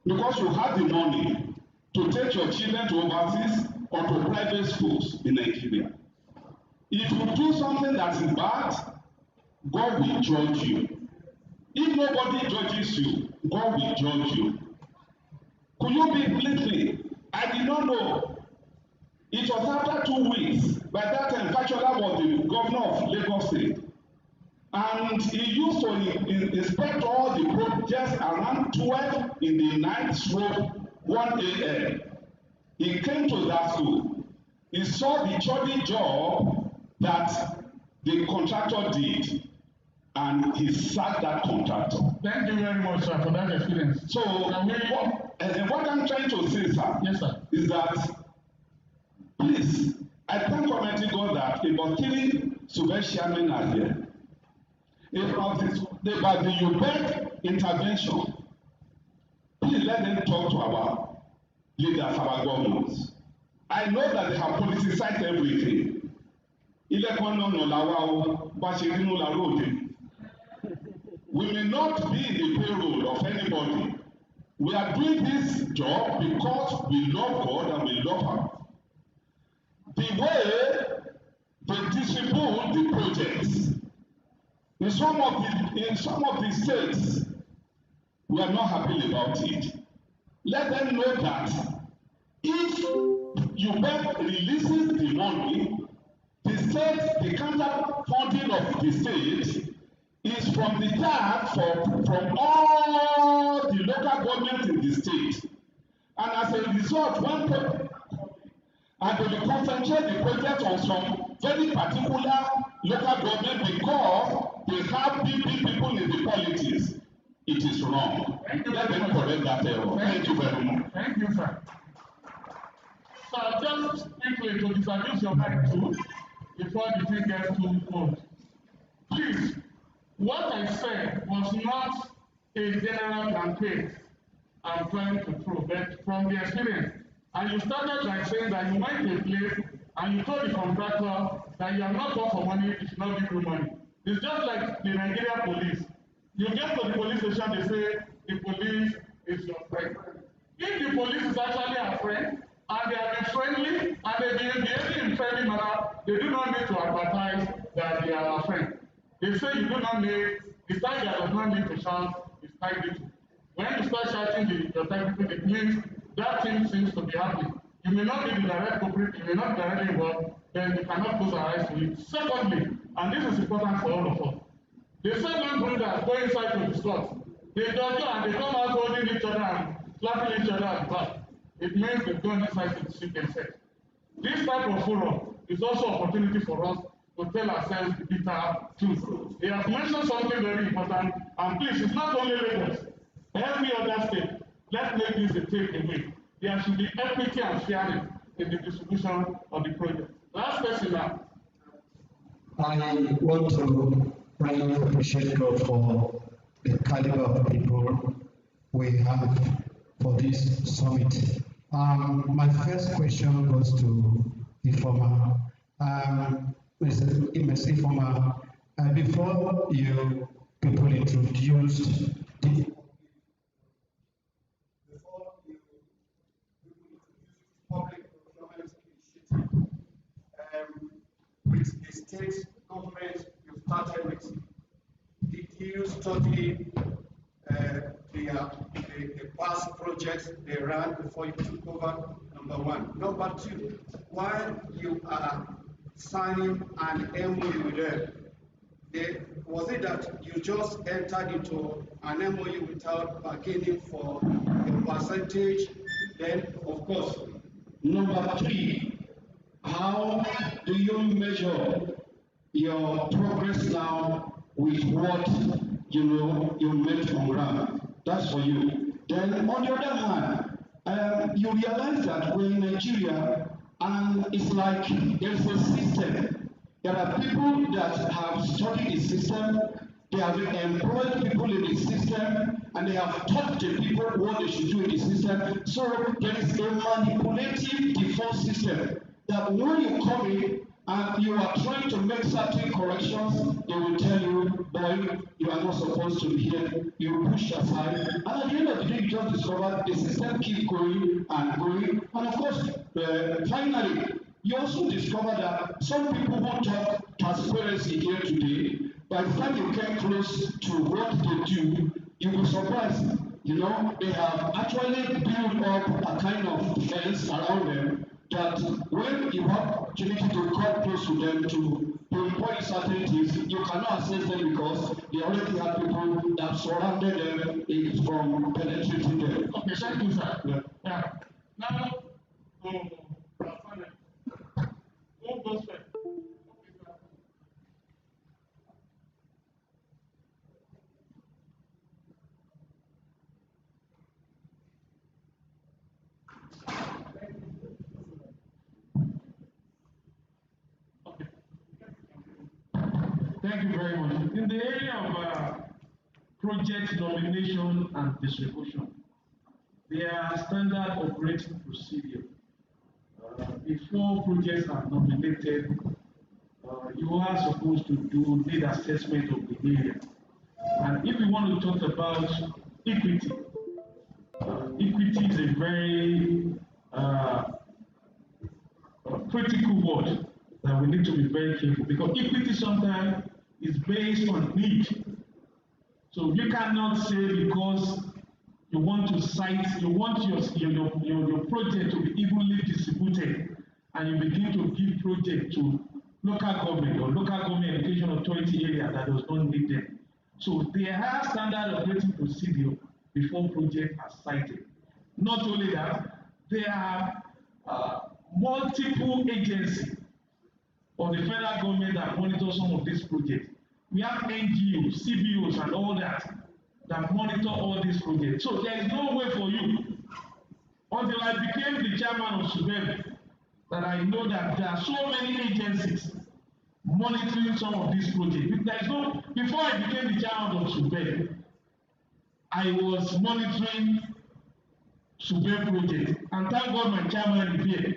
because you have the money to take your children to overseas or to private schools in Nigeria. If you do something that is bad, God will judge you. If nobody judges you, God will judge you. Could you believe me? I did not know. It was after 2 weeks. By that time, Fashola was the governor of Lagos State. And he used to inspect all the projects around 12 in the night, stroke 1 a.m. He came to that school. He saw the shoddy job that the contractor did, and he sacked that contractor. Thank you very much, sir, for that experience. So, what I'm trying to say, sir, yes, sir, is that, please, I thank Almighty God that about 3 super chairmen are here. About the UBEC intervention, please let them talk to our leaders, our governors. I know that they have politicized everything. We may not be in the payroll of anybody. We are doing this job because we love God and we love her. The way they distribute the projects, in some of the states, we are not happy about it. Let them know that if UBEC releases the money, the counter funding of the state is from the tax from all the local governments in the state. And as a result, and they will concentrate the project on some very particular local government because they have people in the politics. It is wrong. Let them correct that error. Thank you very much. Thank you, sir. Sir, just quickly to introduce your mic too, before the thing gets too cold. Please, what I said was not a general campaign I'm trying to prove, but from the experience. And you started by saying that you went to a place and you told the contractor that you have not come for money, you should not give you money. It's just like the Nigerian police. You get to the police station, they say the police is your friend. If the police is actually a friend, and they are friendly, and they behave in friendly manner, they do not need to advertise that they are a friend. They say you do not need, the tiger does not need to shout, it's tiger. When you start shouting your tiger, it means that thing seems to be happening. You may not be the direct culprit, you may not be directly involved, then you cannot close our eyes to it. Secondly, and this is important for all of us, they say young brothers go inside to discuss. They dodge and they come out holding each other and slapping each other at the back. It means they've gone inside to seek themselves. This type of forum is also an opportunity for us to tell ourselves the bitter truth. They have mentioned something very important, and please, it's not only Lagos, every other state. Let's make this a takeaway. There should be equity and fairness in the distribution of the project. Last question now. I want to really appreciate God for the caliber of people we have for this summit. My first question goes to the former, Mr. Former, before you people introduced the public procurement initiative with the state government you started with. Did you study the past projects they ran before you took over? Number one. Number two, while you are signing an MOU with them, was it that you just entered into an MOU without bargaining for a percentage? Then, of course. Number three, how do you measure your progress now with what you made from ground? That's for you. Then on the other hand, you realize that we're in Nigeria and it's like there's a system. There are people that have studied the system, they have employed people in the system, and they have taught the people what they should do in the system. So there is a manipulative default system that when you come in and you are trying to make certain corrections, they will tell you, boy, you are not supposed to be here. You push aside, and at the end of the day, you just discover the system keep going and going. And of course, finally, you also discover that some people who talk transparency here today, by the time you get close to what they do, you'll be surprised. You know, they have actually built up a kind of fence around them that when you have opportunity to come close to them to pinpoint certain things, you cannot access them because they already have people that surrounded them from penetrating them. Okay, thank you, sir. Yeah. Yeah. Now, who goes first? Thank you very much. In the area of project nomination and distribution, there are standard operating procedure. Before projects are nominated, you are supposed to do need assessment of the area. And if you want to talk about equity, equity is a very critical word that we need to be very careful because equity sometimes is based on need. So you cannot say because you want to cite, you want your project to be evenly distributed, and you begin to give project to local government or local government education authority area that does not need them. So there are standard operating procedure before projects are cited. Not only that, there are multiple agencies of the federal government that monitor some of these projects. We have NGOs, CBOs, and all that monitor all these projects. So there is no way for you, until I became the chairman of SUBEB, that I know that there are so many agencies monitoring some of these projects. There is no, before I became the chairman of SUBEB, I was monitoring SUBEB projects, and thank God my chairman is here.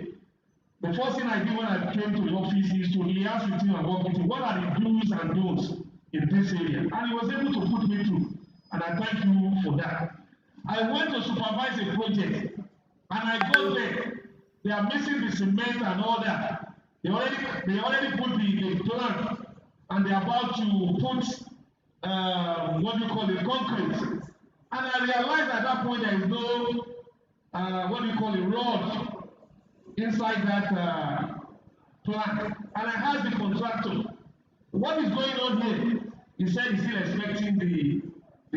The first thing I did when I came to the office is to liaise with him and work with him. What are the do's and don'ts in this area? And he was able to put me through. And I thank you for that. I went to supervise a project, and I got there. They are missing the cement and all that. They already put the plan, and they are about to put what do you call it, concrete. And I realized at that point there is no what do you call it, rod inside that plan. And I asked the contractor, what is going on here? He said he's still expecting the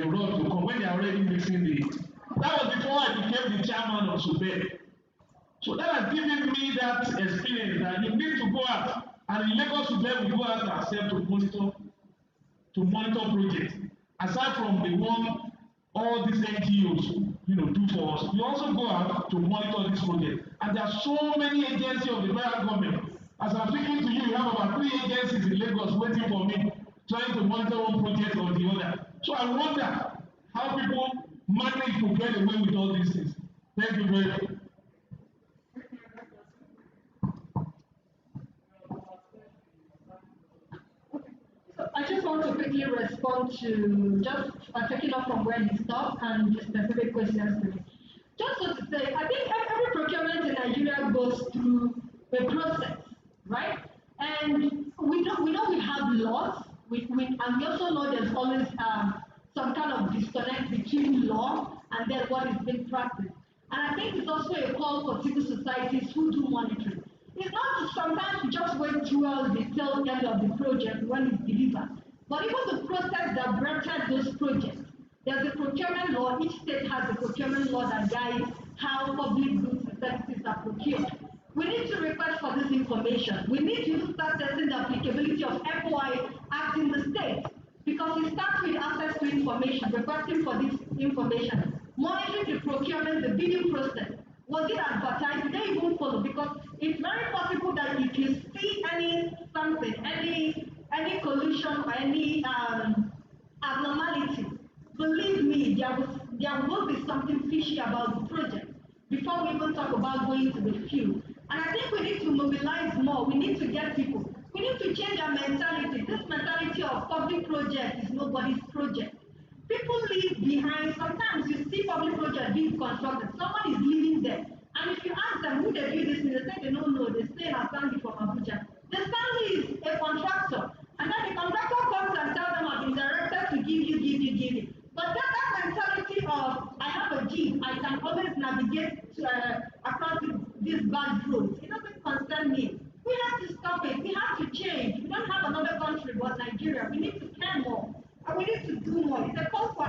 road to come when they are already mixing the. That was before I became the chairman of SUBEB. So that has given me that experience that you need to go out, and in Lagos SUBEB we go out ourselves to monitor projects. Aside from the one all these NGOs, do for us, we also go out to monitor this project. And there are so many agencies of the federal government. As I'm speaking to you, we have about 3 agencies in Lagos waiting for me, trying to monitor one project or the other. So I wonder how people manage to get away with all these things. Thank you very much. So I just want to quickly respond to just taking off from where he stopped and the specific questions to me. Just so to say, I think every procurement in Nigeria goes through a process, right? And we know we have laws, and we also know there's always some kind of disconnect between law and then what is being practiced. And I think it's also a call for civil societies who do monitoring. It's not sometimes we just wait throughout the tail end of the project when it's delivered, but even the process that birthed those projects. There's a procurement law. Each state has a procurement law that guides how public goods and services are procured. We need to request for this information. We need to start testing the applicability of FOI Act in the state, because it starts with access to information, requesting for this information, monitoring the procurement, the bidding process. Was it advertised? Did they even follow? Because it's very possible that if you see any collusion or any abnormality, believe me, there will be something fishy about the project before we even talk about going to the field. And I think we need to mobilize more. We need to get people. We need to change our mentality. This mentality of public project is nobody's project. People leave behind. Sometimes you see public project being constructed. Someone is living there. And if you ask them who they do this, they say they don't know. They stay in a family from Abuja. The family is a contractor. And then the contractor comes and tells them, I've been directed to give you. But that mentality of, I have a jeep, I can always navigate across these bad roads, it doesn't concern me. We have to stop it. We have to change. We don't have another country but Nigeria. We need to care more. And we need to do more. It's a call for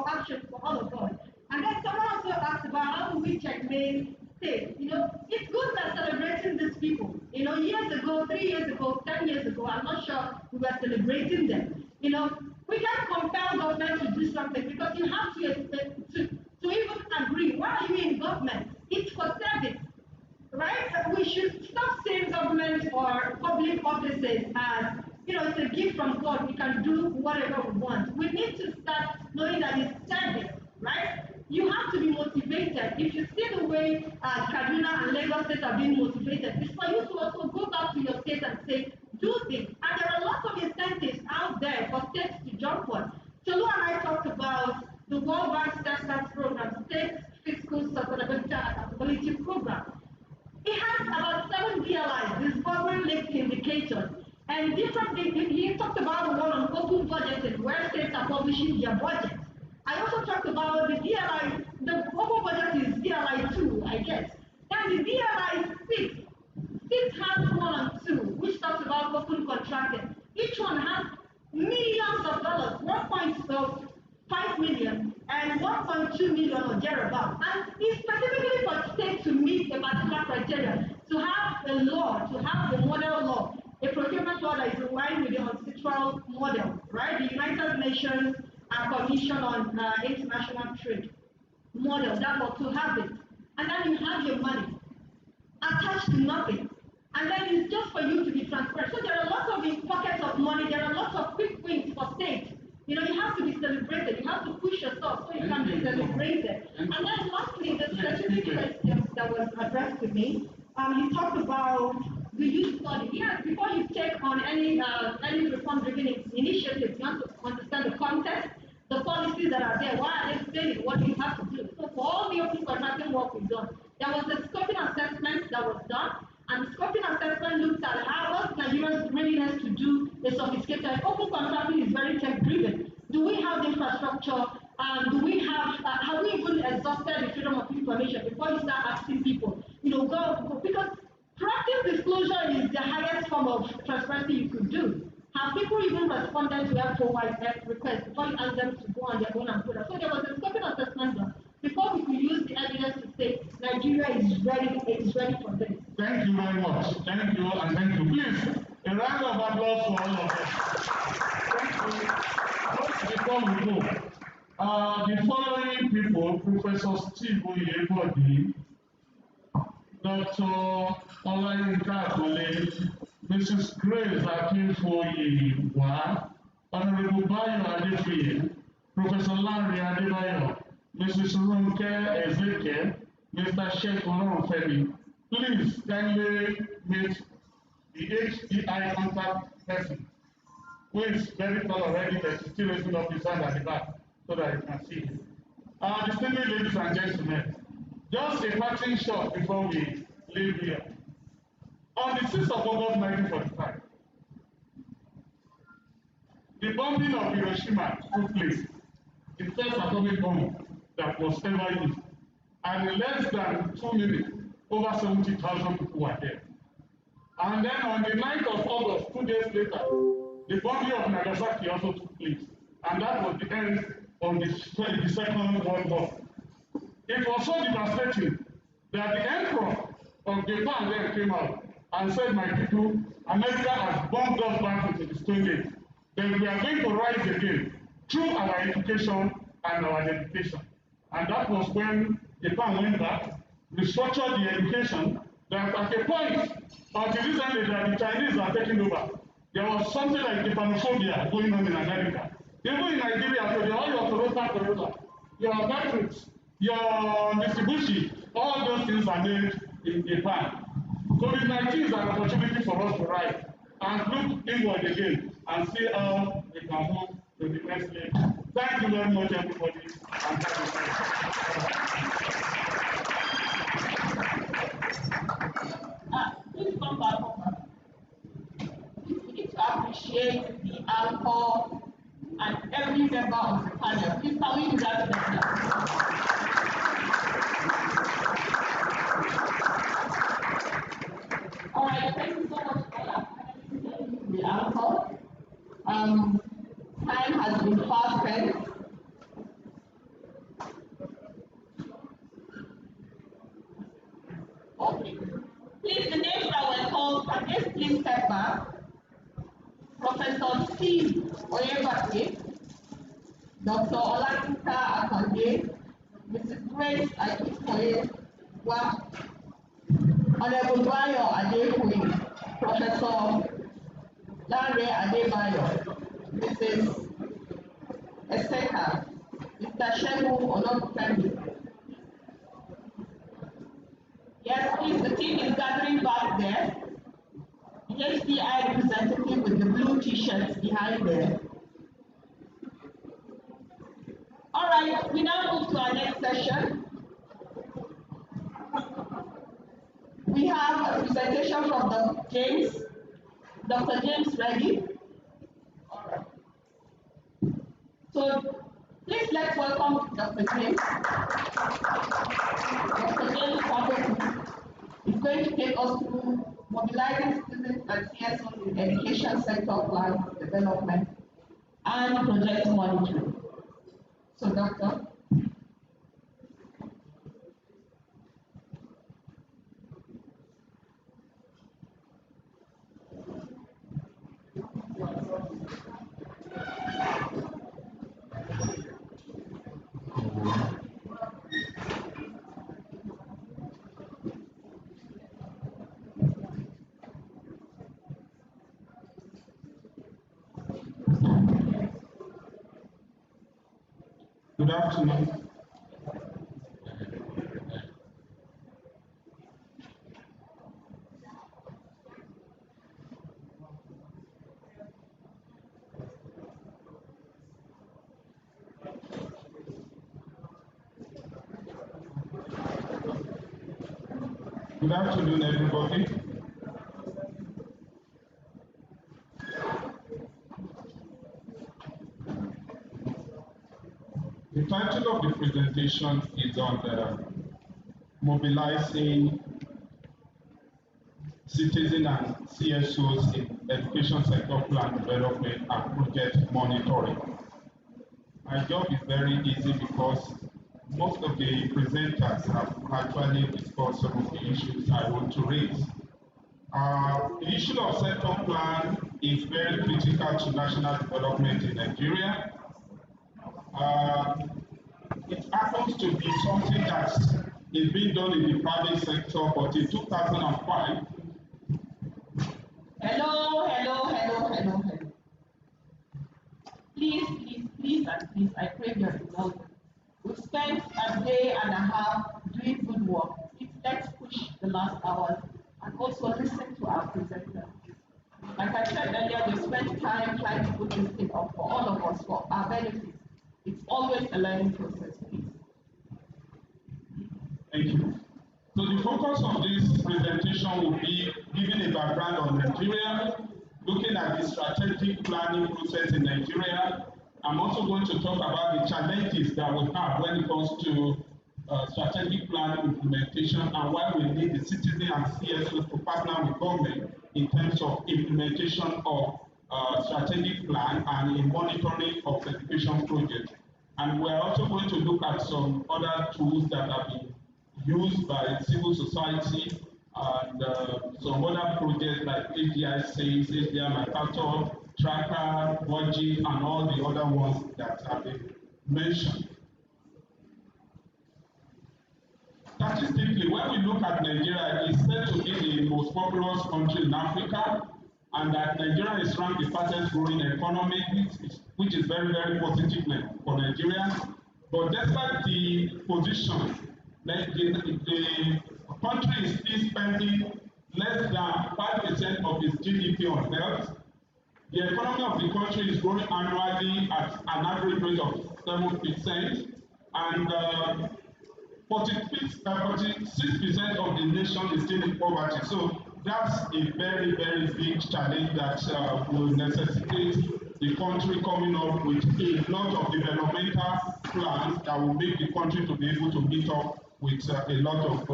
action for all of us. And then someone also asked about how do we checkmate state. It's good that celebrating these people. Years ago, 3 years ago, 10 years ago, I'm not sure we were celebrating them. We can't compel government to do something because you have to even agree. Why are you in government? It's for service, right? We should stop saying government or public offices as, it's a gift from God. We can do whatever we want. We need to start knowing that it's service, right? You have to be motivated. If you see the way Kaduna and Lagos states are being motivated, it's for you to also go back to your state and say, do this. And there are lots of incentives out there for states to jump on. Tolu and I talked about the World Bank Start program, State Fiscal Sustainability and Accountability Program. It has about 7 DLIs, disbursement-linked indicators, and different. He talked about the one on open budgeting, where states are publishing their budget. I also talked about the DLI. The open budget is DLI 2, I guess. Then the DLI 6. 6 has 1 and 2, which talks about open contracting. Each one has millions of dollars, 1.5 million and 1.2 million or thereabouts. And it's specifically for states to meet a particular criteria, to have a law, to have the model law, a procurement law that is in line with the ancestral model, right? The United Nations Commission on International Trade model, that law, to have it. And then you have your money attached to nothing. And then it's just for you to be transparent. So there are lots of pockets of money. There are lots of quick wins for states. You have to be celebrated. You have to push yourself so you can be celebrated. And then lastly, the specific question that was addressed to me, he talked about, do you study? Yes, before you take on any reform-driven initiative, you have to understand the context, the policies that are there. Why are they failing? What do you have to do? So for all the open contracting work we've done, there was a scoping assessment that was done. And the scoping assessment looked at how Nigeria's readiness to do a sophisticated open contracting is very tech-driven. Do we have the infrastructure? Have we even exhausted the freedom of information before you start asking people? Go because proactive disclosure is the highest form of transparency you could do. Have people even responded to FOI requests before you ask them to go on their own and put it? So there was a scoping assessment done before we could use the evidence to say Nigeria is ready. It's ready for this. Thank you very much. Thank you and thank you. Please, a round of applause for all of us. Thank you. Just before we go, the following people, Professor Steve Oyebode, Dr. Olayinka Akole, Mrs. Grace Akinfoyewa, Honorable Bayo Adefuye, Professor Larry Adebayo, Mrs. Ronke Ezeke, Mr. Sheikh Olorunfemi. Please kindly meet the HDI contact person, who is very tall already, but she's still raising up his hand at the back so that you can see him. Distinguished ladies and gentlemen, just a parting shot before we leave here. On the 6th of August 1945, the bombing of Hiroshima took place, the first atomic bomb that was ever used. And in less than 2 minutes, over 70,000 people were dead. And then on the 9th of August, 2 days later, the bombing of Nagasaki also took place. And that was the end of the Second World War. It was so devastating that the Emperor of Japan then came out and said, my people, America has bombed us back into the Stone Age. Then we are going to rise again through our education and our dedication. And that was when Japan went back, restructured the education, that at a point, until recently that the Chinese are taking over, there was something like Japanophobia going on in America. Even in Nigeria, so all your Toyota, your batteries, your Mitsubishi, all those things are made in Japan. COVID-19 is an opportunity for us to rise and look inward again and see how we can move to the next level. Thank you very much, everybody. And thank you very much. Please come back over. We need to appreciate the alcohol and every member of the panel. Please, can we do that together? All right, thank you so much for the alcohol. Time has been fast spent. Okay. Please, the names that were called, can they please step back? Professor Steve Oyebake, Dr. Olakinka Akande, Mrs. Grace Akintoye-Wa, Honorable Bayo Adekoye, Professor Lanre Adebayo, Mrs. Eseka, Mr. Shehu Olokufemi. Yes, please, the team is gathering back there. The HDI representative with the blue t-shirts behind there. All right, we now move to our next session. We have a presentation from Dr. James Reddy. All right. So please let's welcome Dr. James. Dr. James is going to take us through mobilizing citizens and CSOs in education sector plan development and project monitoring. So, Doctor. Good afternoon. Good afternoon, everybody. The title of the presentation is on mobilizing citizen and CSOs in education sector plan development and project monitoring. My job is very easy because most of the presenters have actually discussed some of the issues I want to raise. The issue of sector plan is very critical to national development in Nigeria. It happens to be something that is being done in the private sector, but in 2005. Hello. Please, I crave your indulgence. We've spent a day and a half doing good work. Please, let's push the last hours and also listen to our presenters. Like I said earlier, we spent time trying to put this thing up for all of us, for our benefit. It's always a learning process, please. Thank you. So the focus of this presentation will be giving a background on Nigeria, looking at the strategic planning process in Nigeria. I'm also going to talk about the challenges that we have when it comes to strategic plan implementation and why we need the citizen and CSOs to partner with government in terms of implementation of strategic plan and in monitoring of education projects. And we're also going to look at some other tools that have been used by civil society and some other projects like HDI Says, HDI Mercator, Tracker, Budget, and all the other ones that have been mentioned. Statistically, when we look at Nigeria, it's said to be the most populous country in Africa, and that Nigeria is ranked the fastest growing economy, which is very, very positive for Nigeria. But despite the position, the country is still spending less than 5% of its GDP on health. The economy of the country is growing annually at an average rate of 7%, and 46% of the nation is still in poverty. So that's a very, very big challenge that will necessitate the country coming up with a lot of developmental plans that will make the country to be able to meet up with a lot of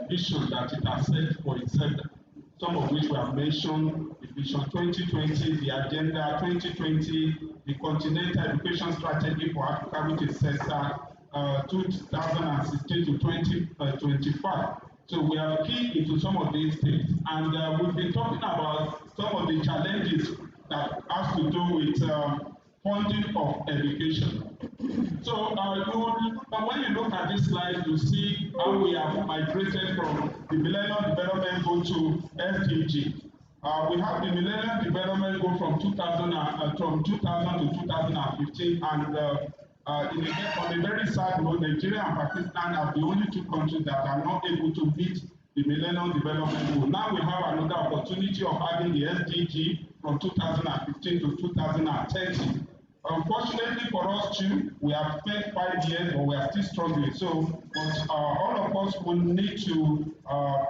vision that it has set for itself. Some of which were mentioned, the Vision 2020, the Agenda 2020, the Continental Education Strategy for Africa, which is CESA 2016 to 2025. So we are key into some of these things, and we've been talking about some of the challenges that has to do with funding of education. So when you look at this slide, you see how we have migrated from the Millennium Development Goal to SDG. We have the Millennium Development Goal from 2000 to 2015, and on a very sad note, Nigeria and Pakistan are the only two countries that are not able to meet the Millennium Development Goal. Now we have another opportunity of having the SDG from 2015 to 2030. Unfortunately for us too, we have spent 5 years, but we are still struggling. So, but all of us will need to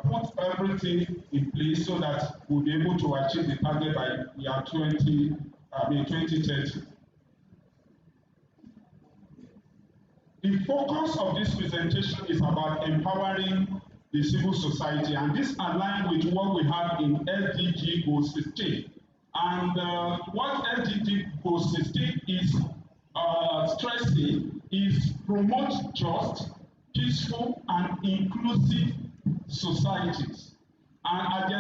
put everything in place so that we'll be able to achieve the target by year 2030. The focus of this presentation is about empowering the civil society, and this aligns with what we have in SDG Goal 16. And what SDG Goal 16 is stressing is promote just, peaceful, and inclusive societies. And the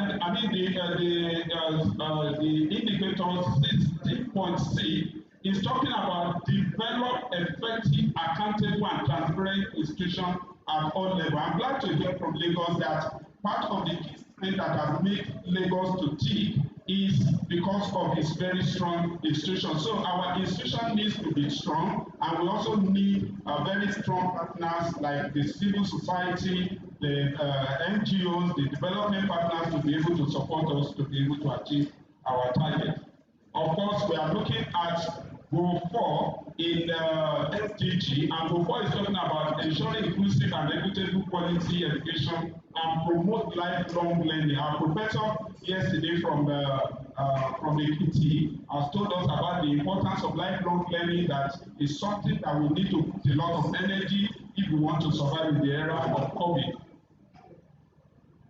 indicator 16.6 is talking about develop effective, accountable, and transparent institutions at all levels. I'm glad to hear from Lagos that part of the key strength that has made Lagos to tick is because of its very strong institution. So our institution needs to be strong, and we also need very strong partners like the civil society, the NGOs, the development partners to be able to support us to be able to achieve our target. Of course, we are looking at Goal 4 in SDG, and Goal 4 is talking about ensuring inclusive and equitable quality education and promote lifelong learning. Our professor yesterday from Ekiti has told us about the importance of lifelong learning. That is something that we need to put a lot of energy if we want to survive in the era of COVID.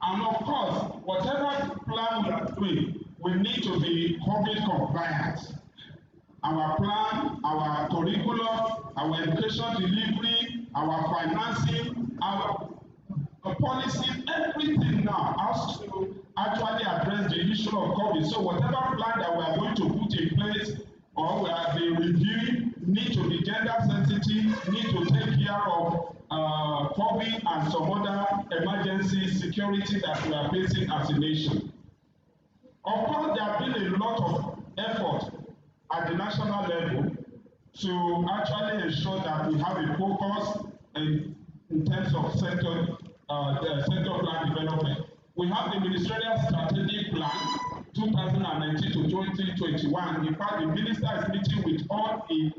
And of course, whatever plan we are doing, we need to be COVID compliant. Our plan, our curriculum, our education delivery, our financing, our policy, everything now has to actually address the issue of COVID. So whatever plan that we are going to put in place or we are reviewing need to be gender sensitive, need to take care of COVID and some other emergency security that we are facing as a nation. Of course, there have been a lot of effort at the national level to actually ensure that we have a focus in terms of sector plan development. We have the Ministerial Strategic Plan 2019 to 2021. In fact, the minister is meeting with all the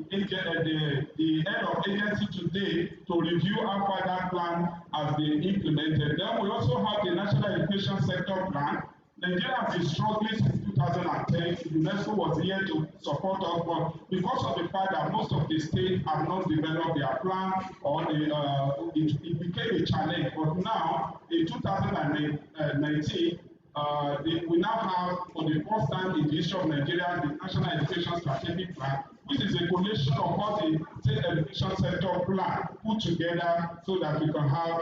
head of agency today to review how far that plan has been implemented. Then we also have the National Education Sector Plan. Nigeria has been struggling since 2010. UNESCO was here to support us, but because of the fact that most of the states have not developed their plan, or it became a challenge. But now, in 2019, we now have, for the first time in the history of Nigeria, the National Education Strategic Plan, which is a collation of all the state education sector plan put together so that we can have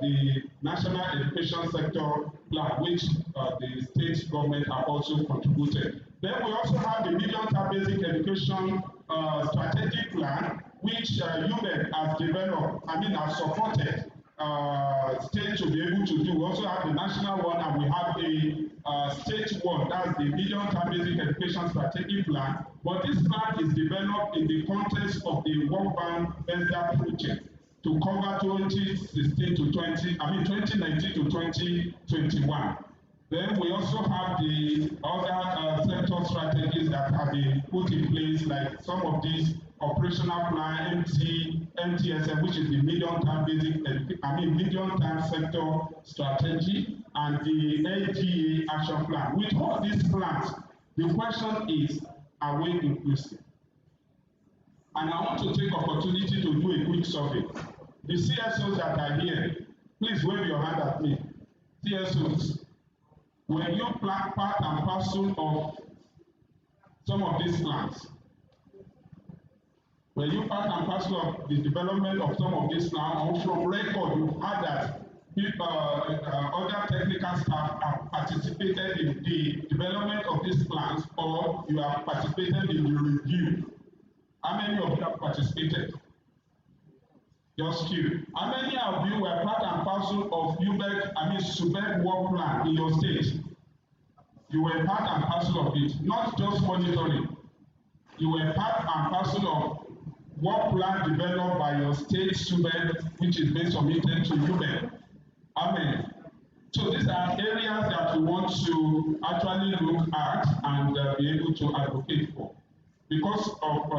the National Education Sector Plan, which the state government have also contributed. Then we also have the Million-Term Basic Education Strategic Plan, which UNED has developed, has supported states to be able to do. We also have the national one, and we have the state one, that's the Million-Term Basic Education Strategic Plan. But this plan is developed in the context of the World Bank BESDA project. to cover 2016 to 2019 to 2021. Then we also have the other sector strategies that have been put in place, like some of these operational plan, MTSM, which is the medium-term medium-term sector strategy, and the HDA action plan. With all these plans, the question is, are we inclusive? And I want to take opportunity to do a quick survey. The CSOs that are here, please wave your hand at me. CSOs, were you part and parcel of some of these plans? Were you part and parcel of the development of some of these plans? Or from record, you've heard that other technical staff have participated in the development of these plans, or you have participated in the review? How many of you have participated? Just few. How many of you were part and parcel of SUBEC work plan in your state? You were part and parcel of it, not just monitoring. You were part and parcel of work plan developed by your state SUBEC, which is based on submitted to UBEC. Amen. So these are areas that we want to actually look at and be able to advocate for. Because of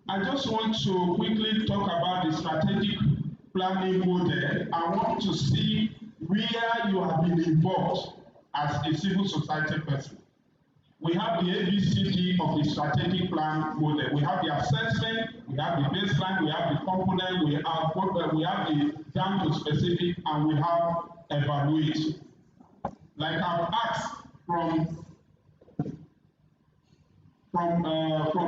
I just want to quickly talk about the strategic planning model. I want to see where you have been involved as a civil society person. We have the ABCD of the strategic plan model. We have the assessment, we have the baseline, we have the component, we have the down to specific, and we have evaluate. Like I've asked from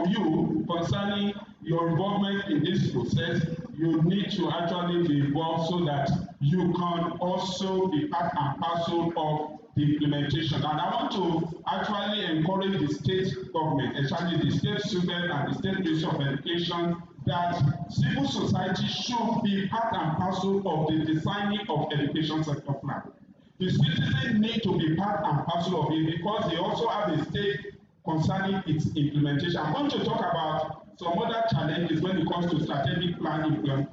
you concerning your involvement in this process, you need to actually be involved so that you can also be part and parcel of the implementation. And I want to actually encourage the state government, especially the state student and the state Ministry of Education, that civil society should be part and parcel of the designing of education sector plan. The citizens need to be part and parcel of it because they also have a stake concerning its implementation. I'm going to talk about some other challenges when it comes to strategic plan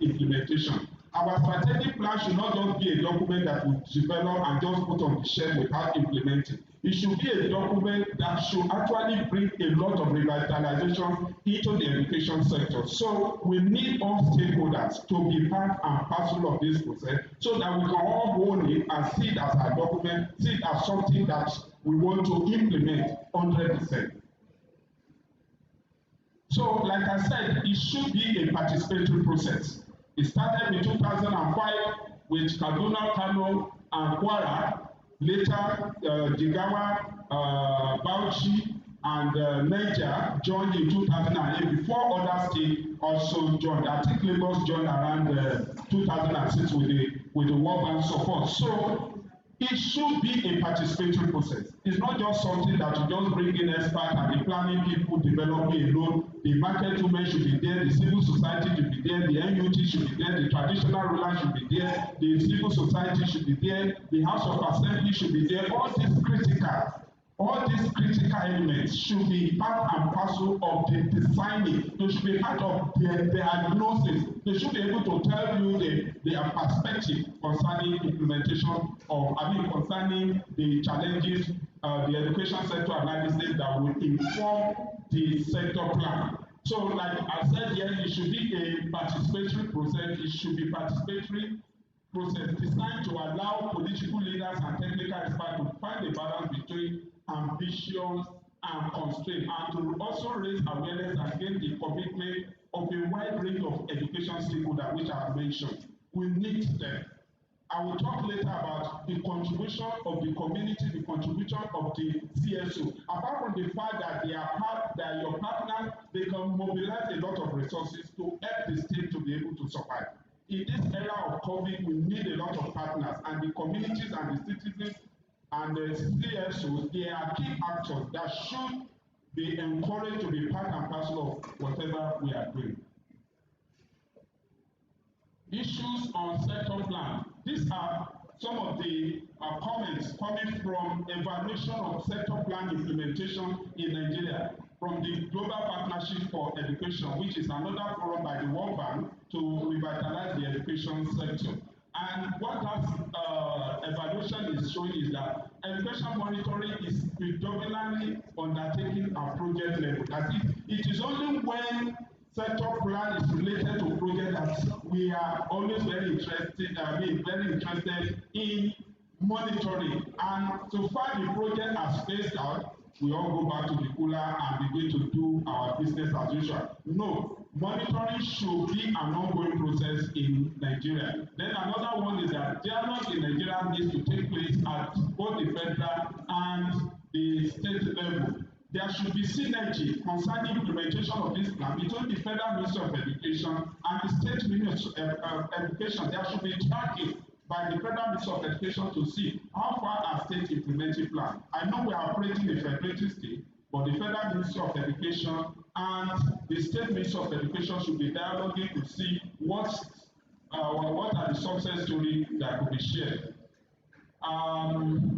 implementation. Our strategic plan should not just be a document that we develop and just put on the shelf without implementing. It should be a document that should actually bring a lot of revitalization into the education sector. So we need all stakeholders to be part and parcel of this process so that we can all hold it and see it as a document, see it as something that we want to implement 100%. So, like I said, it should be a participatory process. It started in 2005 with Kaduna, Kano, and Kwara. Later, Jigawa, Bauchi, and Niger joined in 2008 before other states also joined. I think Lagos joined around 2006 with the World Bank support. So it should be a participatory process. It's not just something that you just bring in experts and the planning people developing alone. The market women should be there, the civil society should be there, the NUT should be there, the traditional rulers should be there, the civil society should be there, the House of Assembly should be there. All these critical elements should be part and parcel of the designing. They should be part of the diagnosis. They should be able to tell you their perspective concerning implementation of, concerning the challenges, the education sector analysis that will inform the sector plan. So, like I said here, it should be a participatory process. It should be participatory process designed to allow political leaders and technical experts to find a balance between ambitions and constraints, and to also raise awareness and gain the commitment of a wide range of education stakeholders, which I have mentioned. We need them. I will talk later about the contribution of the community, the contribution of the CSO. Apart from the fact that they are your partners, they can mobilize a lot of resources to help the state to be able to survive. In this era of COVID, we need a lot of partners, and the communities and the citizens and the CSOs, they are key actors that should be encouraged to be part and parcel of whatever we are doing. Issues on sector plan. These are some of the comments coming from evaluation of sector plan implementation in Nigeria from the Global Partnership for Education, which is another forum by the World Bank to revitalize the education sector. And what that evaluation is showing is that education monitoring is predominantly undertaken at project level. That it is only when sector plan is related to project that we are always very interested in monitoring. And so far the project has phased out, we all go back to the cooler and begin to do our business as usual. No, monitoring should be an ongoing process in Nigeria. Then another one is that dialogue in Nigeria needs to take place at both the federal and the state level. There should be synergy concerning implementation of this plan between the Federal Ministry of Education and the State Ministry of Education. There should be tracking by the Federal Ministry of Education to see how far are states implementing plan. I know we are operating a federative state, but the Federal Ministry of Education and the State Ministry of Education should be dialoguing to see what are the success stories that could be shared.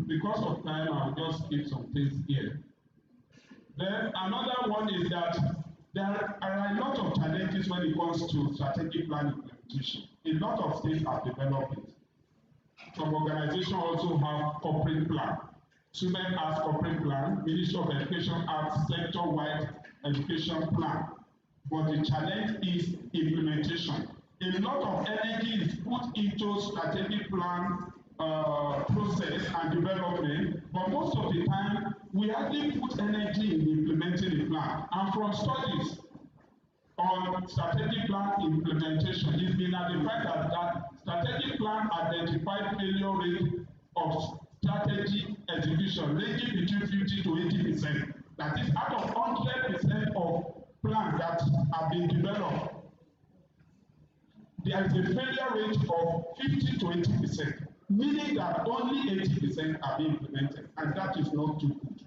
Because of time, I'll just keep some things here. Then another one is that there are a lot of challenges when it comes to strategic plan implementation. A lot of states have developed it. Some organizations also have corporate plan. SUBED has corporate plan, Ministry of Education has sector-wide education plan. But the challenge is implementation. A lot of energy is put into strategic plan process and development, but most of the time we hardly put energy in implementing the plan. And from studies on strategic plan implementation, it's been identified that strategic plan identified failure rate of strategy execution ranging between 50 to 80%. That is, out of 100% of plans that have been developed, there is a failure rate of 50 to 80%. Meaning that only 80% are being implemented, and that is not too good.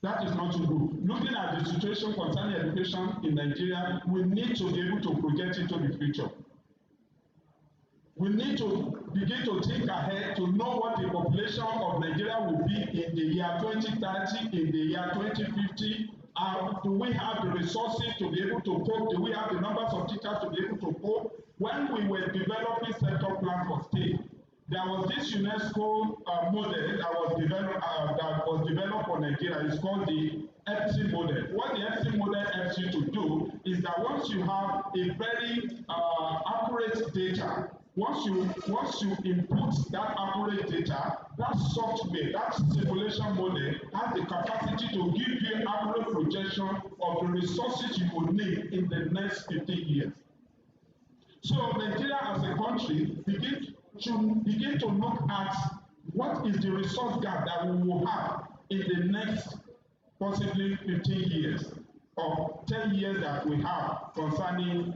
That is not too good. Looking at the situation concerning education in Nigeria, we need to be able to project into the future. We need to begin to think ahead to know what the population of Nigeria will be in the year 2030, in the year 2050. Do we have the resources to be able to cope? Do we have the numbers of teachers to be able to cope? When we were developing sector plan for state, there was this UNESCO model that was developed for Nigeria. It's called the FC model. What the FC model helps you to do is that once you have a very accurate data, once you input that accurate data, that software, that simulation model has the capacity to give you accurate projection of the resources you will need in the next 15 years. So Nigeria as a country should begin to look at what is the resource gap that we will have in the next possibly 15 years or 10 years that we have concerning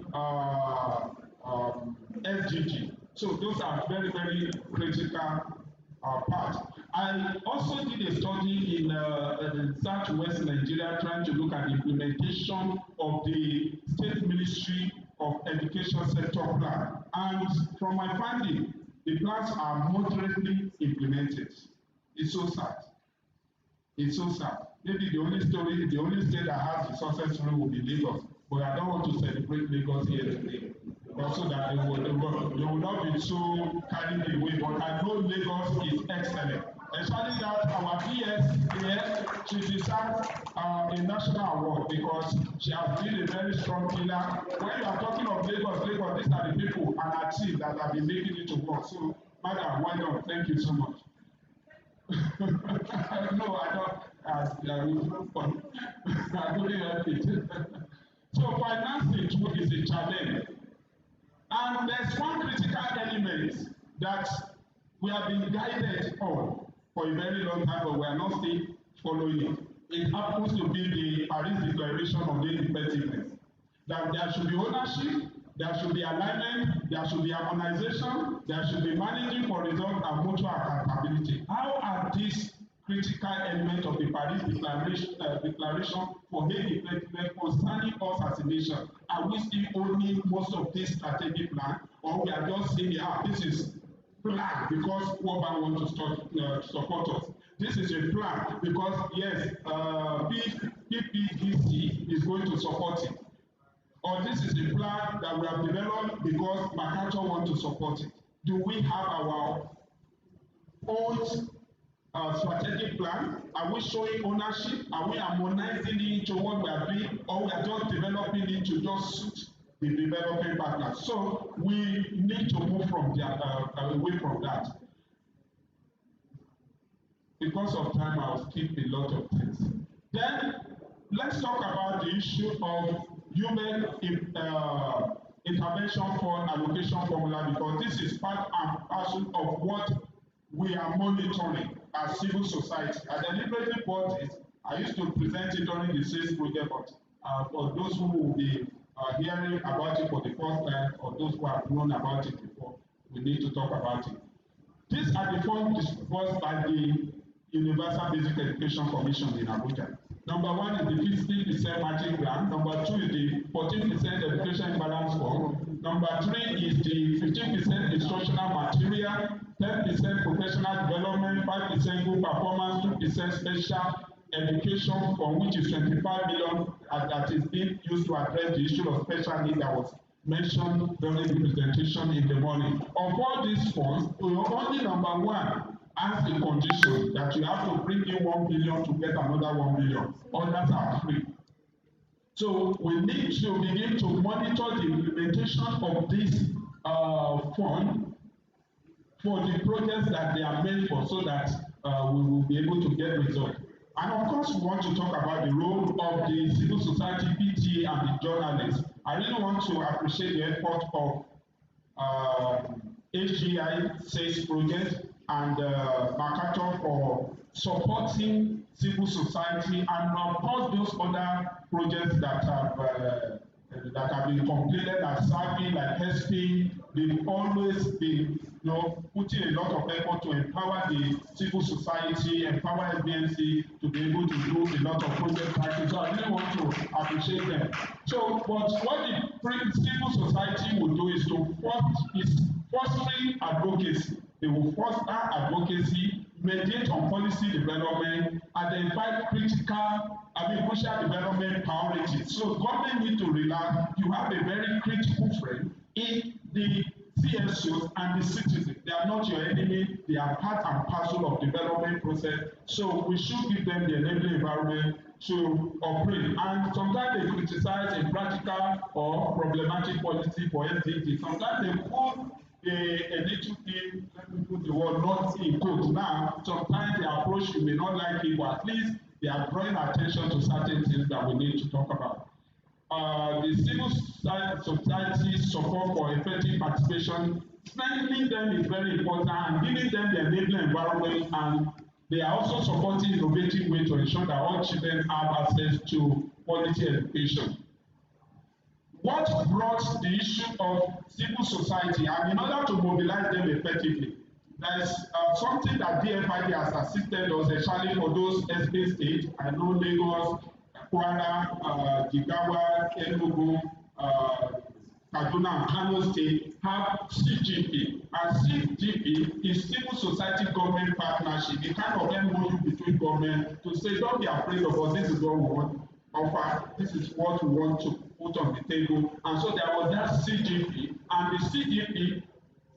SDG. So those are very, very critical parts. I also did a study in Southwest Nigeria trying to look at the implementation of the State Ministry of Education sector plan. And from my finding, the plans are moderately implemented. It's so sad. It's so sad. Maybe the only state that has the success story will be Lagos. But I don't want to celebrate Lagos here today. Also that they will not be so carried away. But I know Lagos is excellent. Especially that our PS here, she deserves a national award because she has been a very strong pillar. When you are talking of Lagos, these are the people and our team that have been making it to work. So, madam, well done. Thank you so much. No, I don't. I couldn't help it. So, financing too is a challenge. And there's one critical element that we have been guided on for a very long time, but we are not still following it. It happens to be the Paris Declaration on Independence. That there should be ownership, there should be alignment, there should be harmonization, there should be managing for results and mutual accountability. How are these critical element of the Paris Declaration for hate effectiveness concerning us as a nation. Are we still owning most of this strategic plan, or we are just saying, this is plan because World want to support us? This is a plan because, yes, PPDC is going to support it. Or this is a plan that we have developed because MacArthur wants to support it. Do we have our own strategic plan? Are we showing ownership? Are we harmonizing it into what we are doing? Or we are just developing it to just suit the developing partners? So we need to move from away from that. Because of time, I'll skip a lot of things. Then let's talk about the issue of human intervention for allocation formula, because this is part and parcel of what we are monitoring as civil society. I deliberately brought it. I used to present it during the SACE project, but for those who will be hearing about it for the first time, or those who have known about it before, we need to talk about it. These are the funds disbursed by the Universal Basic Education Commission in Abuja. Number one is the 15% matching grant. Number two is the 14% education imbalance fund. Number three is the 15% instructional material, 10% professional development, 5% good performance, 2% special education fund, which is 25 million that is being used to address the issue of special needs that was mentioned during the presentation in the morning. Of all these funds, only number one has a condition that you have to bring in 1 billion to get another 1 billion. Others are free. So we need to begin to monitor the implementation of this fund for the projects that they are made for, so that we will be able to get results. And of course, we want to talk about the role of the civil society, PTA, and the journalists. I really want to appreciate the effort of HDINIGERIA project and MacArthur for supporting civil society, and of course those other projects that have been completed as SAVI, like HSP. They've always been putting a lot of effort to empower the civil society, empower SBNC to be able to do a lot of projects like this. So I really want to appreciate them. So, but what the civil society will do is to fostering advocacy. They will foster advocacy, mediate on policy development, identify crucial development priorities. So government need to realize you have a very critical friend in the CSOs and the citizens. They are not your enemy. They are part and parcel of development process. So we should give them the enabling environment to operate. And sometimes they criticize a practical or problematic policy for SDG. Sometimes they put a little thing, let me put the word not in quote now. Sometimes the approach you may not like it, but at least they are drawing attention to certain things that we need to talk about. The civil society support for effective participation, strengthening them is very important, and giving them the enabling environment, and they are also supporting innovative ways to ensure that all children have access to quality education. What brought the issue of civil society, and in order to mobilize them effectively, there is something that DFID has assisted us, especially for those SB states. I know Lagos, Kwara, Jigawa, Enugu, Kaduna, and Kano State have CGP. And CGP is civil society government partnership, a kind of MOU between government to say, don't be afraid of us, this is what we want to offer, this is what we want to put on the table. And so there was that CGP, and the CGP,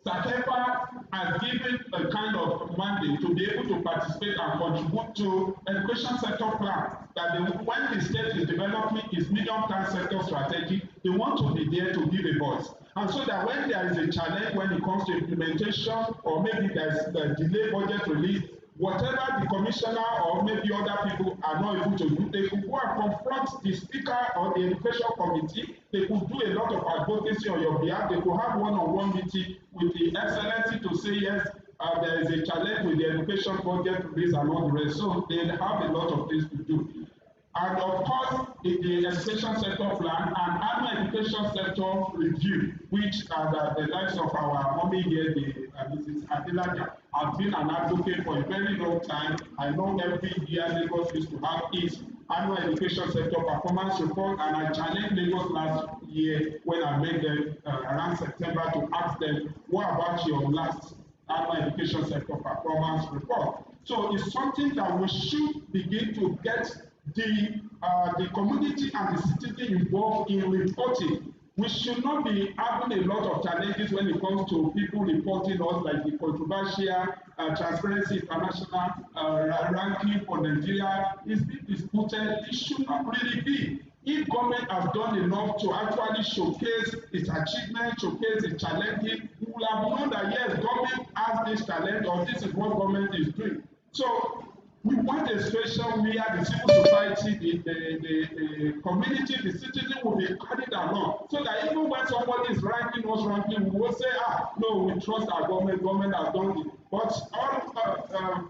SACEPA has given a kind of mandate to be able to participate and contribute to education sector plan. That when the state is developing its medium-term sector strategy, they want to be there to give a voice. And so that when there is a challenge when it comes to implementation, or maybe there is a delayed budget release, whatever the commissioner or maybe other people are not able to do, they could go and confront the speaker or the education committee. They could do a lot of advocacy on your behalf. They could have one-on-one meeting with the excellency to say, yes, there is a challenge with the education budget release and all the rest. So they have a lot of things to do. And of course, the education sector plan and annual education sector review, which the likes of our mommy here, Mrs. Adelaja, I've been an advocate for a very long time. I know every year Lagos used to have its annual education sector performance report, and I challenged Lagos last year when I met them around September to ask them, what about your last annual education sector performance report? So it's something that we should begin to get the community and the citizen involved in reporting. We should not be having a lot of challenges when it comes to people reporting us, like the controversial Transparency International ranking for Nigeria is being disputed. It should not really be. If government has done enough to actually showcase its achievements, showcase its challenges, we will have known that yes, government has this challenge or this is what government is doing. So we want a situation where the civil society, the community, the citizen will be carried along, so that even when somebody is ranking us wrongly, we will say, no, we trust our government has done it. But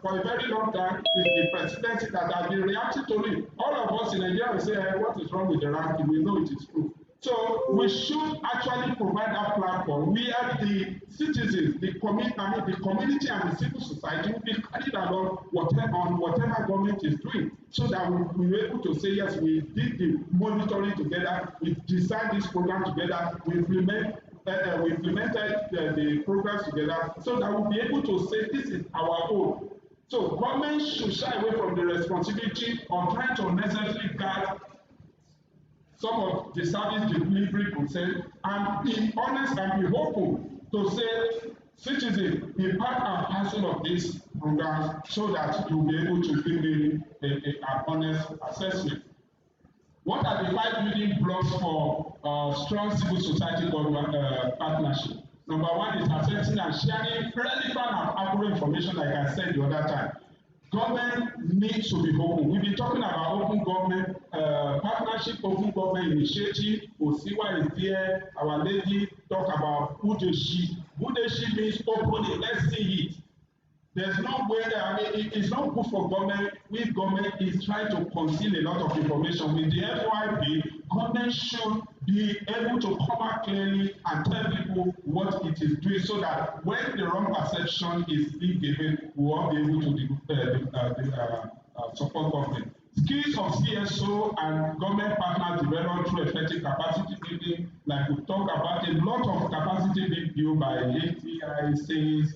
for a very long time, it's the presidency that has been reacting to it. All of us in Nigeria will say, hey, what is wrong with the ranking? We know it is true. So we should actually provide that platform where the citizens, the community and the civil society will be carried along whatever government is doing, so that we will be able to say, yes, we did the monitoring together, we designed this program together, we implemented the programs together, so that we'll be able to say this is our own. So government should shy away from the responsibility of trying to necessarily guard some of the service delivery process and be honest and be open to say, citizens, be part and parcel of this program, so that you'll be able to give me an honest assessment. What are the 5 building blocks for strong civil society partnership? Number 1 is accepting and sharing relevant and accurate information, like I said the other time. Government needs to be open. We've been talking about open government partnership, open government initiative. Osiwa is there. Our lady talk about Budeshi. Budeshi means open it. Let's see it. There's no way, it's not good for government if government is trying to conceal a lot of information. With the FYP, government should be able to come out clearly and tell people what it is doing, so that when the wrong perception is being given, we won't be able to support government. Skills of CSO and government partners developed through effective capacity building, like we talked about, a lot of capacity being built by HDI, SAIS,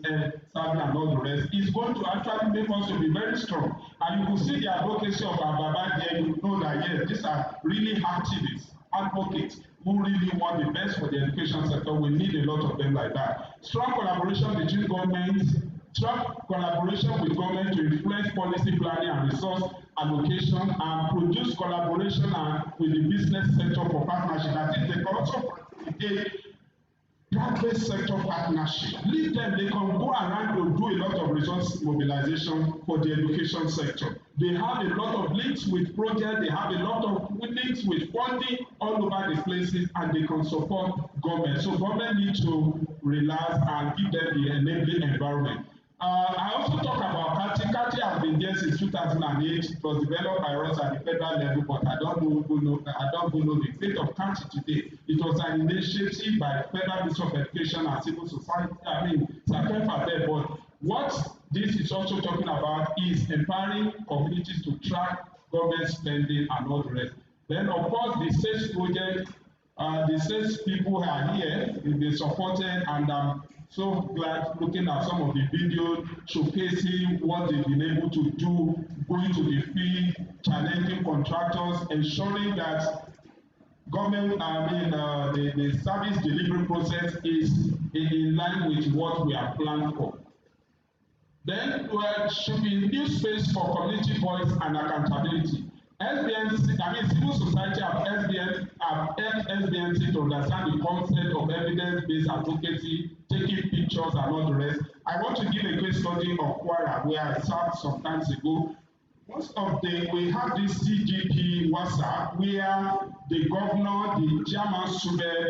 SABI, and all the rest, is going to actually make us to be very strong. And you will see the advocacy of our Baba there, you know that yes, these are really activists, advocates, who really want the best for the education sector. We need a lot of them like that. Strong collaboration between governments, strong collaboration with government to influence policy planning and resource allocation, and produce collaboration with the business sector for partnership. I think they can also facilitate private sector partnership. Leave them, they can go around to do a lot of resource mobilization for the education sector. They have a lot of links with projects, they have a lot of links with funding all over the places, and they can support government. So government needs to relax and give them the enabling environment. I also talk about CATI. CATI has been there since 2008. It was developed by us at the federal level, but I don't know the state of CATI today. It was an initiative by Federal Ministry of Education and Civil Society. But what this is also talking about is empowering communities to track government spending and all the rest. Then, of course, the SAIS project, the SAIS people are here, will be supported, and so glad looking at some of the videos showcasing what they've been able to do, going to the field, challenging contractors, ensuring that government, the service delivery process is in line with what we are planned for. Then there should be new space for community voice and accountability. Civil society have SBNC to understand the concept of evidence-based advocacy, taking pictures and all the rest. I want to give a case study of Kwara, where I sat some times ago. We have this CGP WhatsApp, where the governor, the chairman,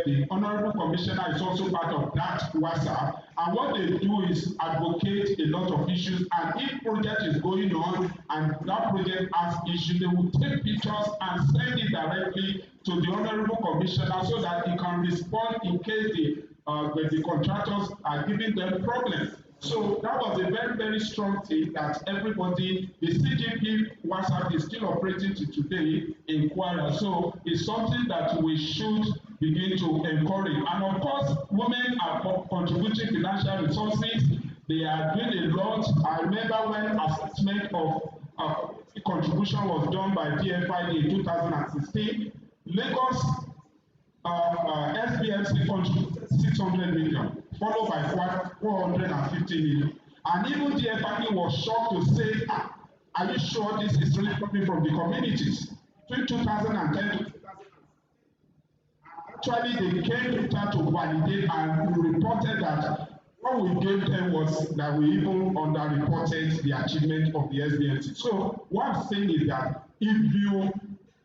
the honorable commissioner is also part of that WhatsApp. And what they do is advocate a lot of issues. And if project is going on and that project has issues, they will take pictures and send it directly to the honorable commissioner, so that he can respond in case the contractors are giving them problems. So that was a very, very strong thing that everybody, the CGP WhatsApp is still operating to today in Kwara. So it's something that we should begin to encourage. And of course, women are contributing financial resources. They are doing a lot. I remember when assessment of contribution was done by DFID in 2016. Lagos SBMC contributed 600 million, followed by 450 million. And even DFID was shocked to say, are you sure this is really coming from the communities? Between 2010 to 2016. Actually, they came later to validate and reported that what we gave them was that we even underreported the achievement of the SBMC. So what I'm saying is that if you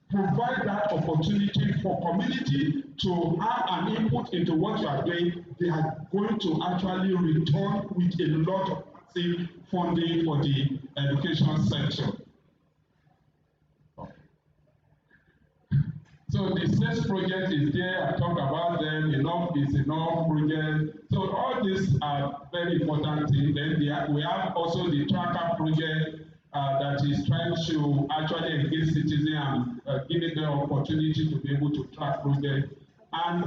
provide that opportunity for community to have an input into what you are doing, they are going to actually return with a lot of funding for the education sector. So the SES project is there, I talk about them, enough is enough project. So all these are very important things. Then we have also the tracker project that is trying to actually engage citizens and giving them opportunity to be able to track projects. And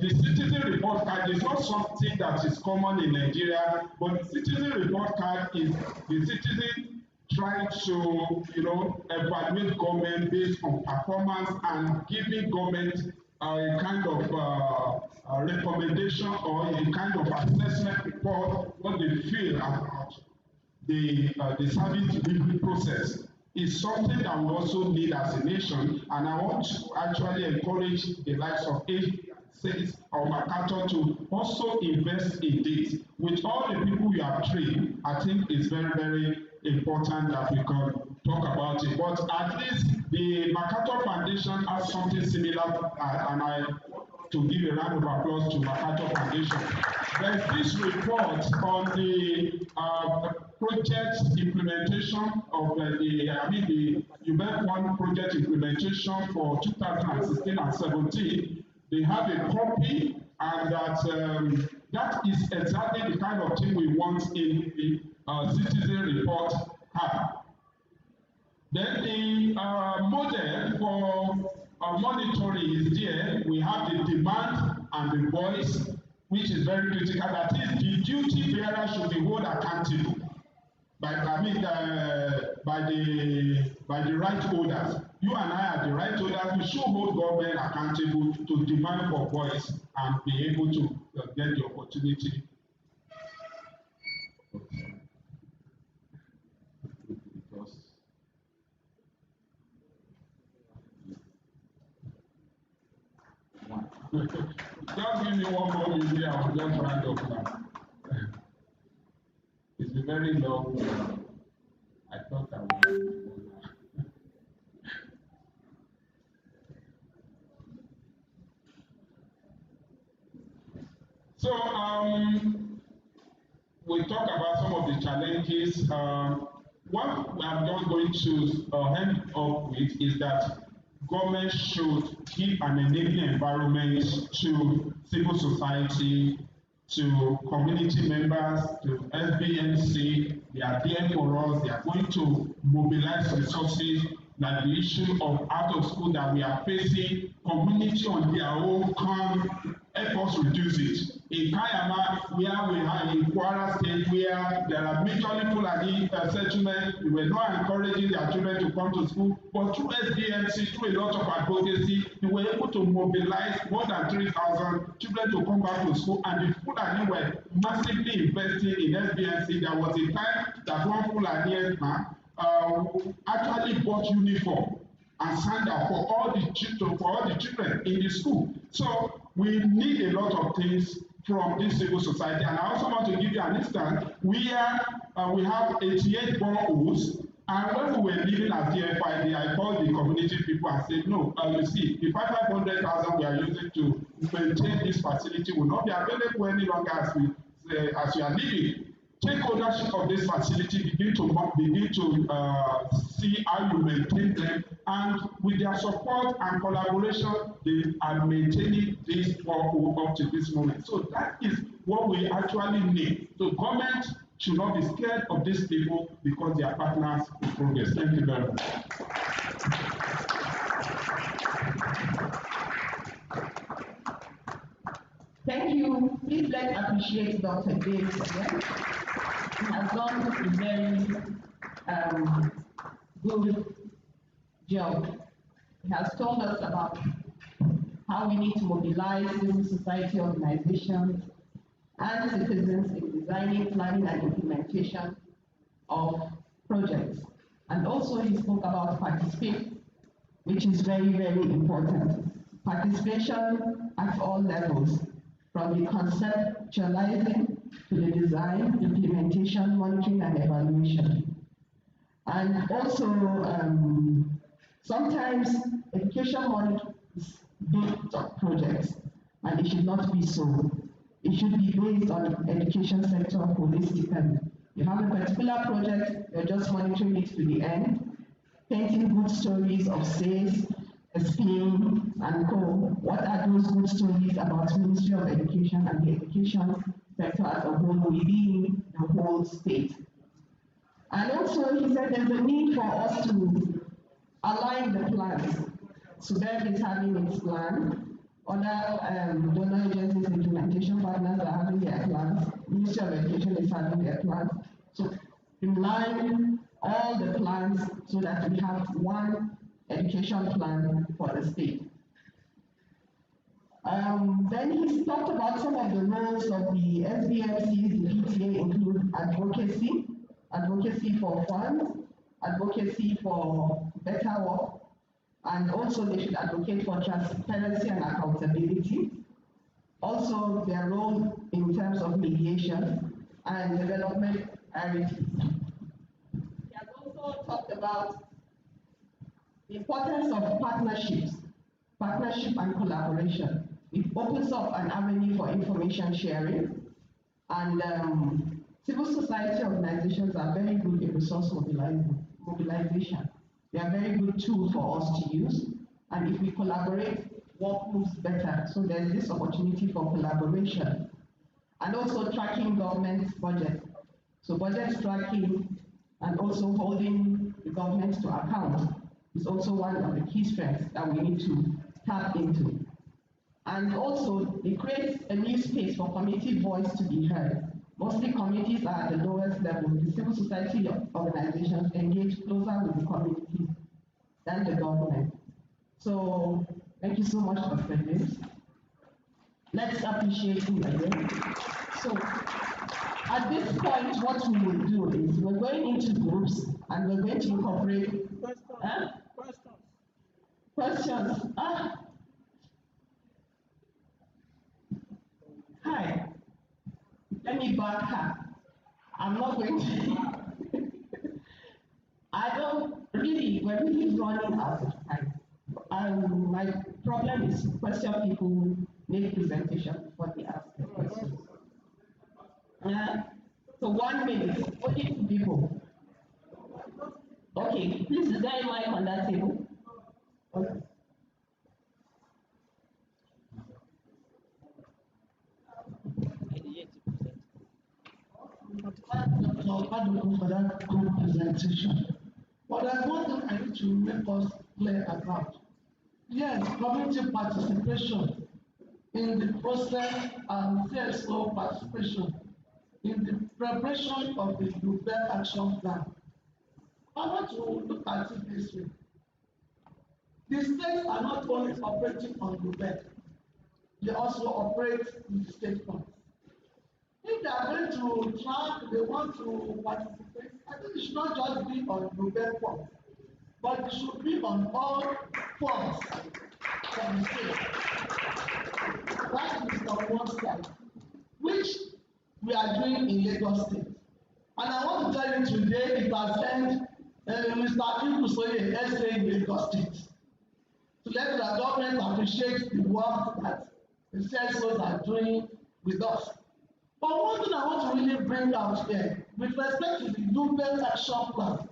the citizen report card is not something that is common in Nigeria, but the citizen report card is the citizen trying to, evaluate government based on performance and giving government a kind of recommendation or a kind of assessment report, what they feel about the service delivery process. Is something that we also need as a nation, and I want to actually encourage the likes of HDINIGERIA or Mercator to also invest in this. With all the people you have trained, I think it's very, very important that we can talk about it. But at least the Mercator Foundation has something similar, and I to give a round of applause to Mercator Foundation. There's this report on the project implementation of the UBEC 1 project implementation for 2016 and 17. They have a copy, and that is exactly the kind of thing we want in the citizen report app. Then the model for monitoring is there. We have the demand and the voice, which is very critical. That is, the duty bearer should be held accountable by the right holders. You and I are the right holders. We should hold government accountable to demand for voice and be able to get the opportunity. Just give me one more minute, I will just round up now. It's a very long I thought I would. So we talk about some of the challenges. What I'm not going to end up with is that government should give an enabling environment to civil society, to community members, to SBMC. They are there for us. They are going to mobilize resources. Like the issue of out of school that we are facing, community on their own can help us reduce it. In Kayama, where we are in Kwara State, where there are majorly Fulani settlements, we were not encouraging their children to come to school, but through SBMC, through a lot of advocacy, we were able to mobilize more than 3,000 children to come back to school, and the Fulani were massively investing in SBMC. There was a time that one Fulani man actually bought uniform and signed up for all the children in the school. So we need a lot of things from this civil society. And I also want to give you an instance where we have 88 boreholes. And when we were living at DFID, I called the community people and said, no, you see, the 500,000 we are using to maintain this facility will not be available any longer as we are living. take ownership of this facility, begin to see how you maintain them, and with their support and collaboration, they are maintaining this up to this moment. So that is what we actually need. So government should not be scared of these people because they are partners in progress. Thank you very much. Thank you. Please let's appreciate Dr. Davis again. He has done a very good job. He has told us about how we need to mobilize civil society organizations and citizens in designing, planning, and implementation of projects. And also he spoke about participation, which is very, very important. Participation at all levels, from the conceptualizing to the design, implementation, monitoring, and evaluation. And also, sometimes education money is based on projects, and it should not be so. It should be based on education sector holistically. You have a particular project, you're just monitoring it to the end, painting good stories of SACE, SPA, and co. What are those good stories about Ministry of Education and the education sector as a whole within the whole state? And also, he said there's a need for us to align the plans. SUBEB is having its plan. Other donor agencies, implementation partners are having their plans. Ministry of Education is having their plans. So, align all the plans so that we have one education plan for the state. Then he talked about some of the roles of the SBMCs, the PTA include advocacy for funds, advocacy for better work, and also they should advocate for transparency and accountability. Also their role in terms of mediation and development priorities. He has also talked about the importance of partnership and collaboration. It opens up an avenue for information sharing, and civil society organizations are very good in resource mobilization. They are very good tool for us to use, and if we collaborate, work moves better. So there's this opportunity for collaboration. And also tracking government budget. So budget tracking and also holding the government to account is also one of the key strengths that we need to tap into. And also, it creates a new space for community voice to be heard. Mostly communities are at the lowest level. The civil society organizations engage closer with the community than the government. So, thank you so much, Dr. James. Let's appreciate him again. So, at this point, what we will do is we're going into groups and we're going to incorporate questions. Hi. Let me back her. I'm not going to. I don't really, we're really running out of time. My problem is question people make presentation before they ask their questions. So 1 minute, only 2 people. Okay, please, is there a mic on that table? Okay. For that group presentation. But there's one thing I need to make us clear about. Yes, community participation in the process and CSO participation in the preparation of the UBED action plan. I want to look at it this way. The states are not only operating on UBED, they also operate with the state funds. If they are going to track, they want to participate, I think it should not just be on UBED funds, but it should be on all funds from the state. That is on one side, which we are doing in Lagos State. And I want to tell you today, it has sent Mr. Ikusoye SA in Lagos State to let the government appreciate the work that the CSOs are doing with us. But one thing I want to really bring out here, with respect to the Nobel Action Plan,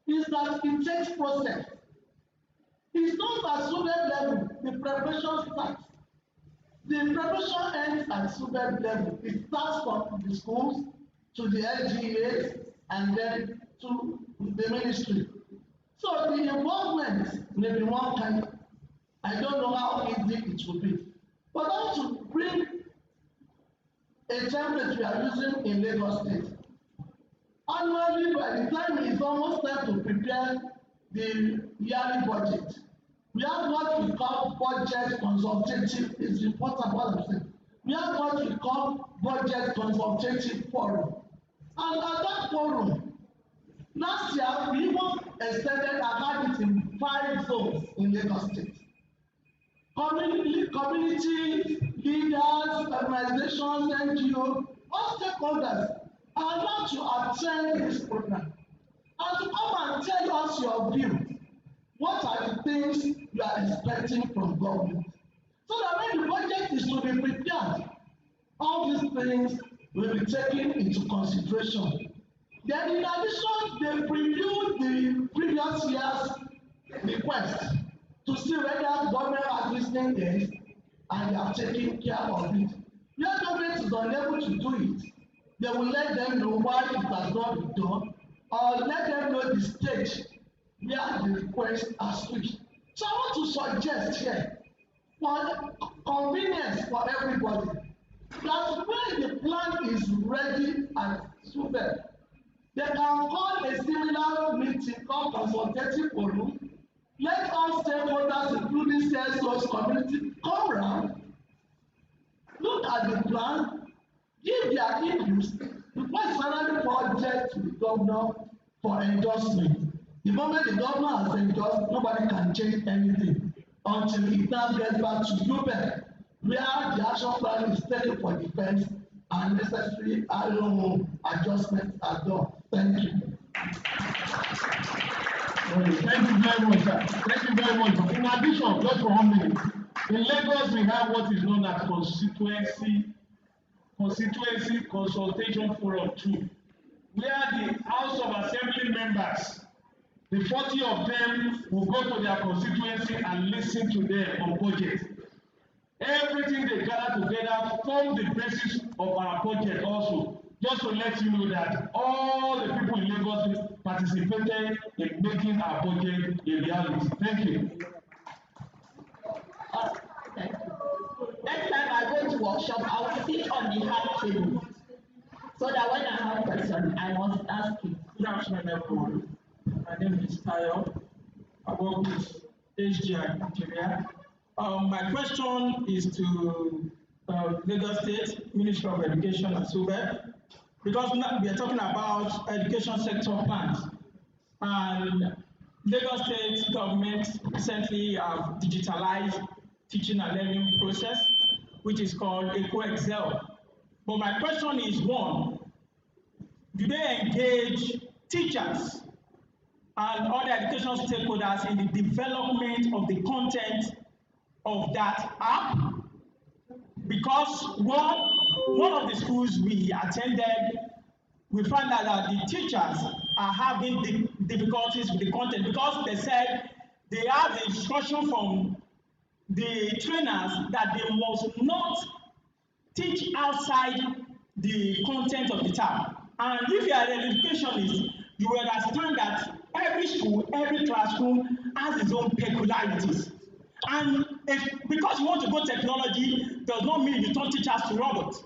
is that it takes process. It's not at SUBEB level, the preparation starts. The preparation ends at SUBEB level. It starts from the schools to the LGAs and then to the ministry. So the involvement may be one kind. I don't know how easy it will be. But I want to bring a template we are using in Lagos State. Annually, by the time it's almost time to prepare the yearly budget, we have what we call budget consultative. It's important what I'm saying. We have what we call budget consultative forum. And at that forum, last year, we even extended and had it in 5 zones in Lagos State. Community leaders, organizations, NGOs, all stakeholders are allowed to attend this program and to come and tell us your view. What are the things you are expecting from government? So that when the budget is to be prepared, all these things will be taken into consideration. Then in addition, they preview the previous year's request to see whether government has listened this and they are taking care of it. Where government is unable to do it, they will let them know why it has not been done, or let them know the stage where the request has reached. So I want to suggest here, for convenience for everybody, that when the plan is ready at SUBEB, they can call a similar meeting called consultative forum. Let all stakeholders, including CSOs, community, come around, look at the plan, give their inputs, before it's finally project to the governor for endorsement. The moment the governor has endorsed, nobody can change anything until it now gets back to UBEC, where the action plan is taken for defense and necessary adjustments are done. Thank you. Thank you very much, sir. Thank you very much. In addition, just for 1 minute, in Lagos we have what is known as constituency consultation forum 2, where the House of Assembly members, the 40 of them, will go to their constituency and listen to them on budget. Everything they gather together form the basis of our budget also. Just to let you know that all the people in Lagos participated in making our budget a reality. Thank you. Thank you. Next time I go to workshop, I will sit on the hard table so that when I have questions, I must ask you. Good afternoon, everyone. My name is Tayo. I work with HDINIGERIA. My question is to Lagos State Ministry of Education and SUBEB, because now we are talking about education sector plans, and Lagos State government recently have digitalized teaching and learning process, which is called EcoExcel. But my question is, one, do they engage teachers and other education stakeholders in the development of the content of that app? Because one of the schools we attended, we found out that the teachers are having difficulties with the content, because they said they have the instruction from the trainers that they must not teach outside the content of the tab. And if you are an educationist, you will understand that every school, every classroom has its own peculiarities. And because you want to go technology does not mean you turn teachers to robots.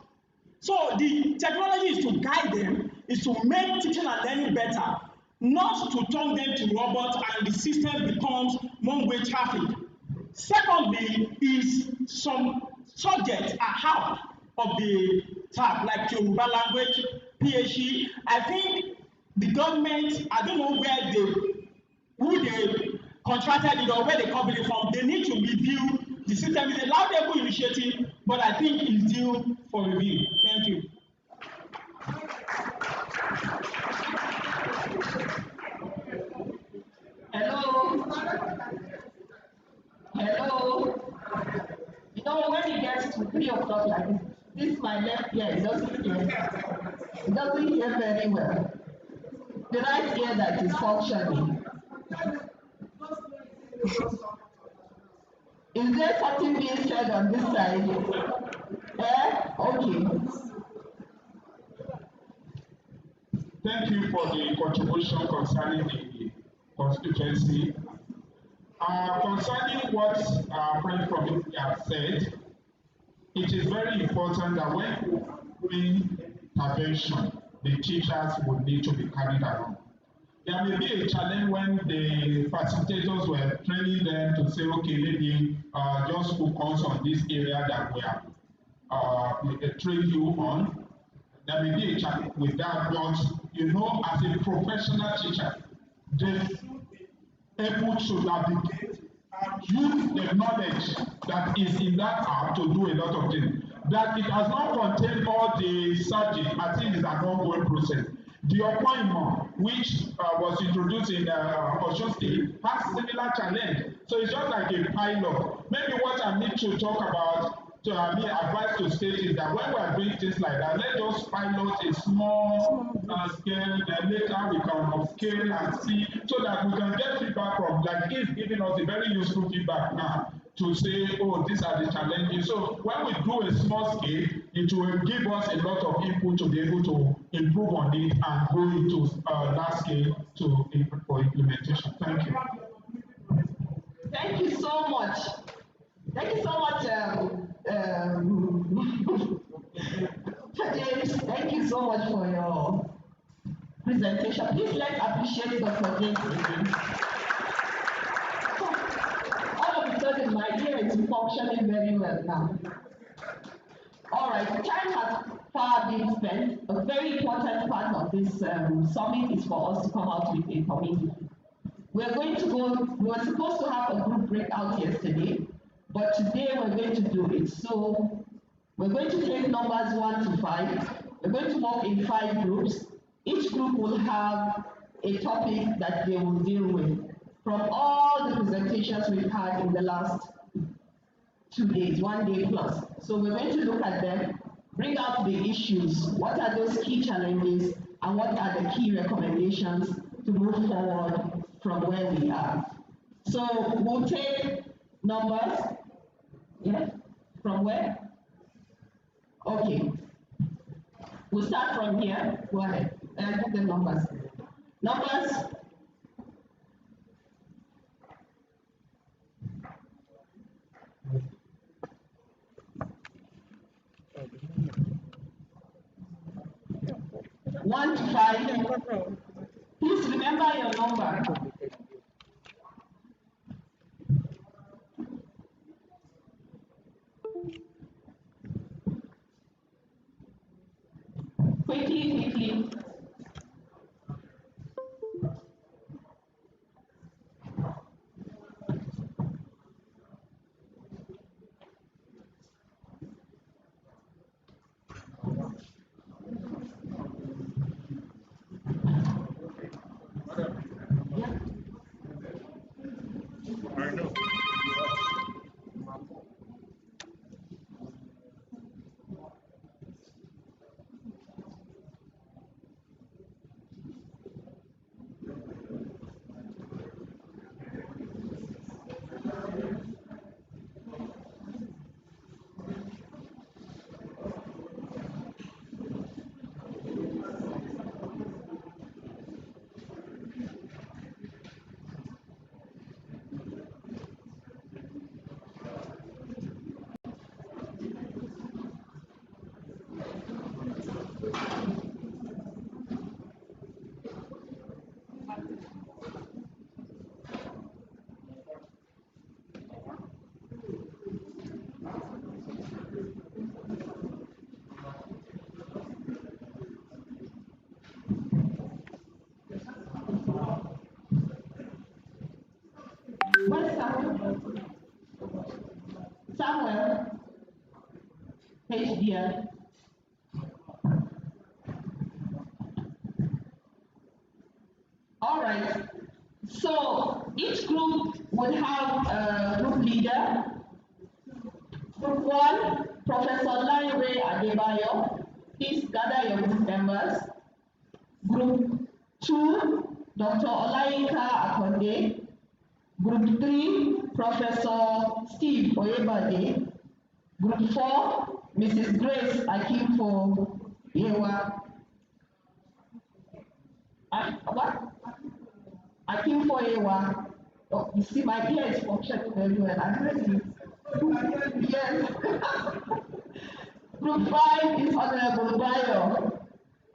So the technology is to guide them, is to make teaching and learning better, not to turn them to robots and the system becomes one-way traffic. Secondly, is some subjects are out of the tab, like Yoruba language, PhD. I think the government, I don't know who they contracted it or where they copied it from. They need to review the system. It's a laudable initiative, but I think it's due for review. Thank you. Hello? Hello? You know, when it gets to 3 o'clock like this, This my left ear, it doesn't hear. It doesn't hear very well. The right ear that is functioning. Is there something being said on this side? Okay. Thank you for the contribution concerning the constituency. Concerning what our friend from India said, it is very important that when doing intervention, the teachers would need to be carried along. There may be a challenge when the facilitators were training them to say, okay, maybe just focus on this area that we have trained you on. There may be a challenge with that, but you know, as a professional teacher, they should be able to navigate and use the knowledge that is in that app to do a lot of things. That it has not contained all the subjects, I think is an ongoing process. The appointment, which was introduced in Osun State, has similar challenge. So it's just like a pilot. Maybe what I need to talk about, advice to state is that when we are doing things like that, let us pilot a small scale, then later we can upscale and see, so that we can get feedback from, like he's giving us a very useful feedback now to say, oh, these are the challenges. So when we do a small scale, it will give us a lot of input to be able to improve on it and go into large scale for implementation. Thank you. Thank you so much. Thank you so much, James. Thank you so much for your presentation. Please let's appreciate Dr. James again. All of a sudden, my ear is functioning very well now. All right, time has far been spent. A very important part of this summit is for us to come out with a committee. We were supposed to have a group breakout yesterday, but today we're going to do it. So we're going to take numbers 1 to 5. We're going to work in 5 groups. Each group will have a topic that they will deal with from all the presentations we've had in the last 2 days, 1 day plus. So we're going to look at them, bring out the issues, what are those key challenges, and what are the key recommendations to move forward from where we are. So we'll take numbers. Yeah? From where? Okay. We'll start from here. Go ahead. And give the numbers. Numbers. One to 5. Please remember your number. Quickly. Where's Samuel? Samuel. HDINIGERIA. All right. So each group would have a group leader. Group 1, Professor Larry Adebayo. Please gather your group members. Group 2, Dr. Olayinka Akonde. Group 3, Professor Steve Oyebade. Group 4, Mrs. Grace Akimfo Yewa. What? Akimfo Yewa. Oh, you see, my ear is functioning very well. I'm ready. Yes. Group 5 is Honorable Bayo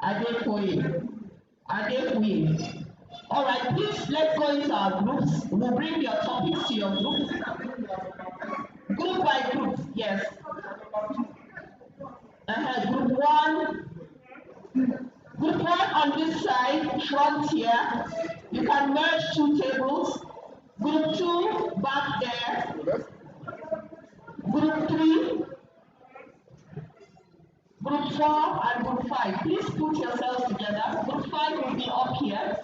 Adefoye. Adefoye. All right, please, let's go into our groups. We'll bring your topics to your group. Group by group, yes. Group 1. Group 1 on this side, front here. You can merge 2 tables. Group 2, back there. Group 3. Group 4 and Group 5. Please put yourselves together. Group 5 will be up here.